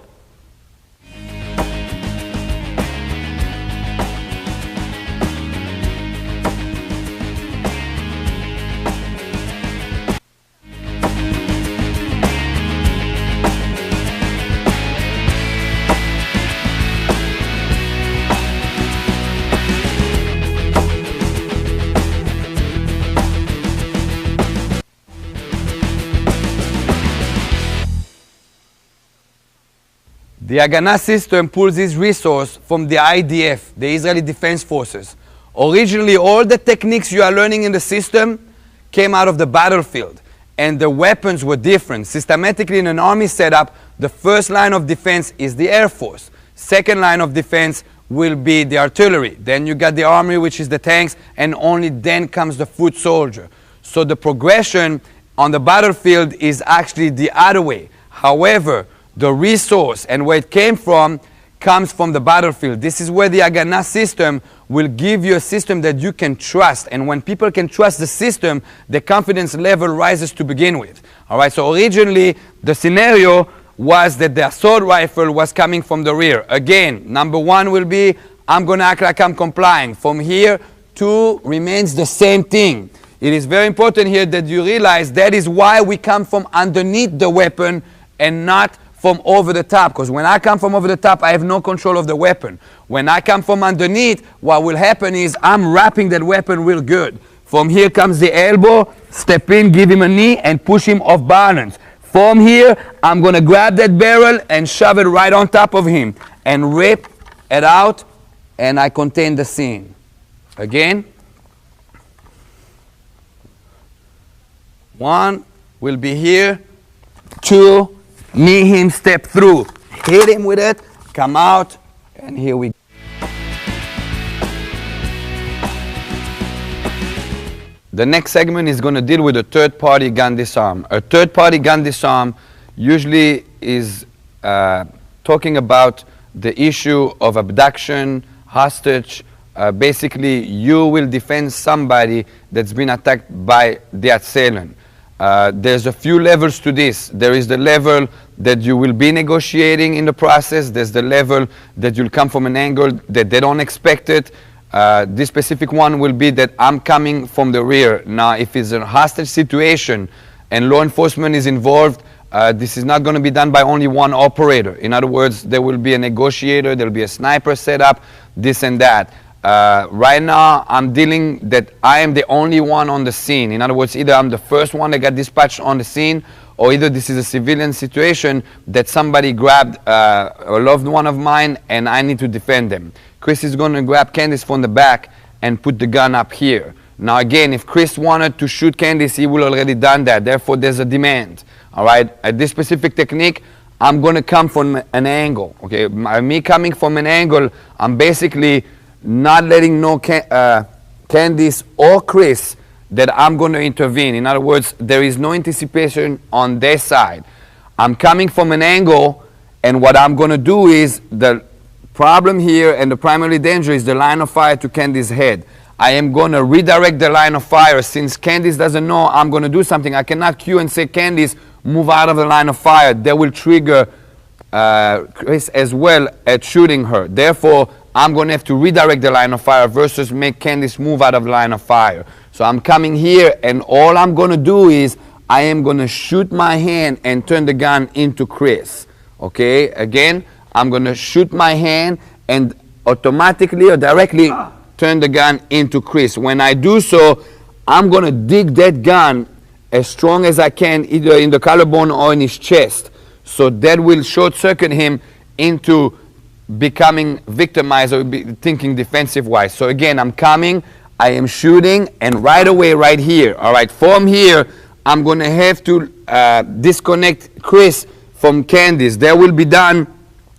The Haganah system pulls its resource from the IDF, the Israeli Defense Forces. Originally, all the techniques you are learning in the system came out of the battlefield, and the weapons were different. Systematically in an army setup, the first line of defense is the Air Force. Second line of defense will be the artillery. Then you got the army, which is the tanks, and only then comes the foot soldier. So the progression on the battlefield is actually the other way. However, the resource and where it came from comes from the battlefield. This is where the Haganah system will give you a system that you can trust. And when people can trust the system, the confidence level rises to begin with. All right, so originally the scenario was that the assault rifle was coming from the rear. Again, number one will be, I'm going to act like I'm complying. From here, two remains the same thing. It is very important here that you realize that is why we come from underneath the weapon and not from over the top, because when I come from over the top, I have no control of the weapon. When I come from underneath, what will happen is I'm wrapping that weapon real good. From here comes the elbow, step in, give him a knee, and push him off balance. From here, I'm going to grab that barrel and shove it right on top of him and rip it out, and I contain the scene. Again. One will be here. Two, knee him, step through. Hit him with it, come out, and here we go. The next segment is going to deal with a third-party gun disarm. A third-party gun disarm usually is talking about the issue of abduction, hostage. Basically, you will defend somebody that's been attacked by the assailant. There's a few levels to this. There is the level that you will be negotiating in the process. There's the level that you'll come from an angle that they don't expect it. This specific one will be that I'm coming from the rear. Now, if it's a hostage situation and law enforcement is involved, this is not going to be done by only one operator. In other words, there will be a negotiator, there will be a sniper set up, this and that. Right now, I'm dealing that I am the only one on the scene. In other words, either I'm the first one that got dispatched on the scene, or either this is a civilian situation that somebody grabbed a loved one of mine and I need to defend them. Chris is going to grab Candice from the back and put the gun up here. Now again, if Chris wanted to shoot Candice, he would already done that. Therefore, there's a demand. All right. At this specific technique, I'm going to come from an angle. Okay. Me coming from an angle, I'm basically not letting know Candice or Chris that I'm going to intervene. In other words, there is no anticipation on their side. I'm coming from an angle, and what I'm going to do is the problem here and the primary danger is the line of fire to Candice's head. I am going to redirect the line of fire. Since Candice doesn't know I'm going to do something, I cannot cue and say, Candice, move out of the line of fire. That will trigger Chris as well at shooting her. Therefore, I'm going to have to redirect the line of fire versus make Candice move out of the line of fire. So I'm coming here, and all I'm going to do is I am going to shoot my hand and turn the gun into Chris. Okay? Again, I'm going to shoot my hand and automatically or directly turn the gun into Chris. When I do so, I'm going to dig that gun as strong as I can, either in the collarbone or in his chest. So that will short circuit him into becoming victimized or thinking defensive wise. So again, I'm coming, I am shooting, and right away, right here, all right, from here, I'm going to have to disconnect Chris from Candice. That will be done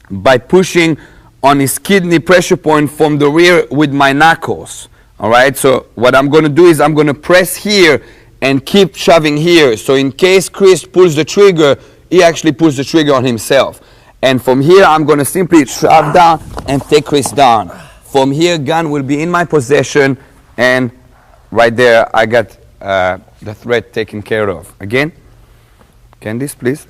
by pushing on his kidney pressure point from the rear with my knuckles. All right, so what I'm going to do is I'm going to press here and keep shoving here. So in case Chris pulls the trigger, he actually pulls the trigger on himself. And from here, I'm going to simply shove down and take Chris down. From here, gun will be in my possession, and right there, I got the threat taken care of. Again, Candice, please.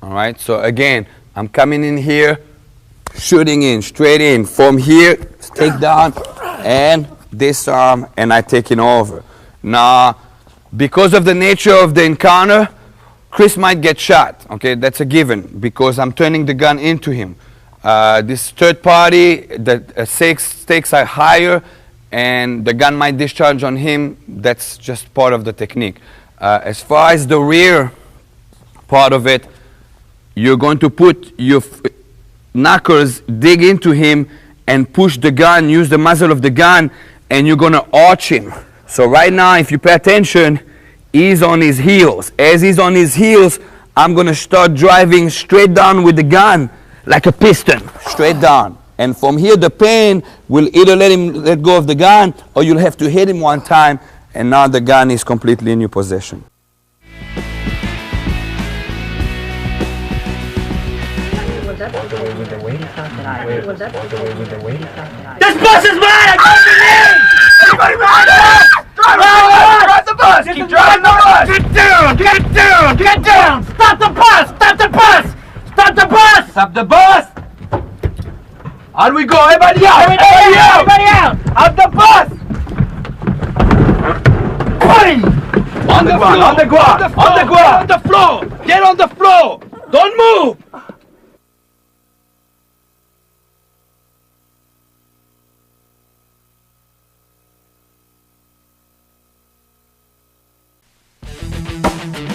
All right, so again, I'm coming in here, shooting in, straight in. From here, take down and disarm, and I take it over. Now, because of the nature of the encounter, Chris might get shot. Okay, that's a given because I'm turning the gun into him. This third party, the stakes are higher, and the gun might discharge on him. That's just part of the technique. As far as the rear part of it, you're going to put your knuckles, dig into him, and push the gun, use the muzzle of the gun, and you're going to arch him. So right now, if you pay attention, he's on his heels. As he's on his heels, I'm going to start driving straight down with the gun like a piston, straight down. And from here, the pain will either let him let go of the gun, or you'll have to hit him one time, and now the gun is completely in your possession. This bus is mine! I can't believe! Everybody ride it! Drive the bus! Keep driving the bus! Get down! Get down! Get down! Stop the bus! Stop the bus! Stop the bus! Stop the bus! How do we go? Everybody out! Everybody out! Everybody out! Out the bus! Bang! On the ground! On the ground! On the ground! On the floor! Get on the floor! Don't move! Bye.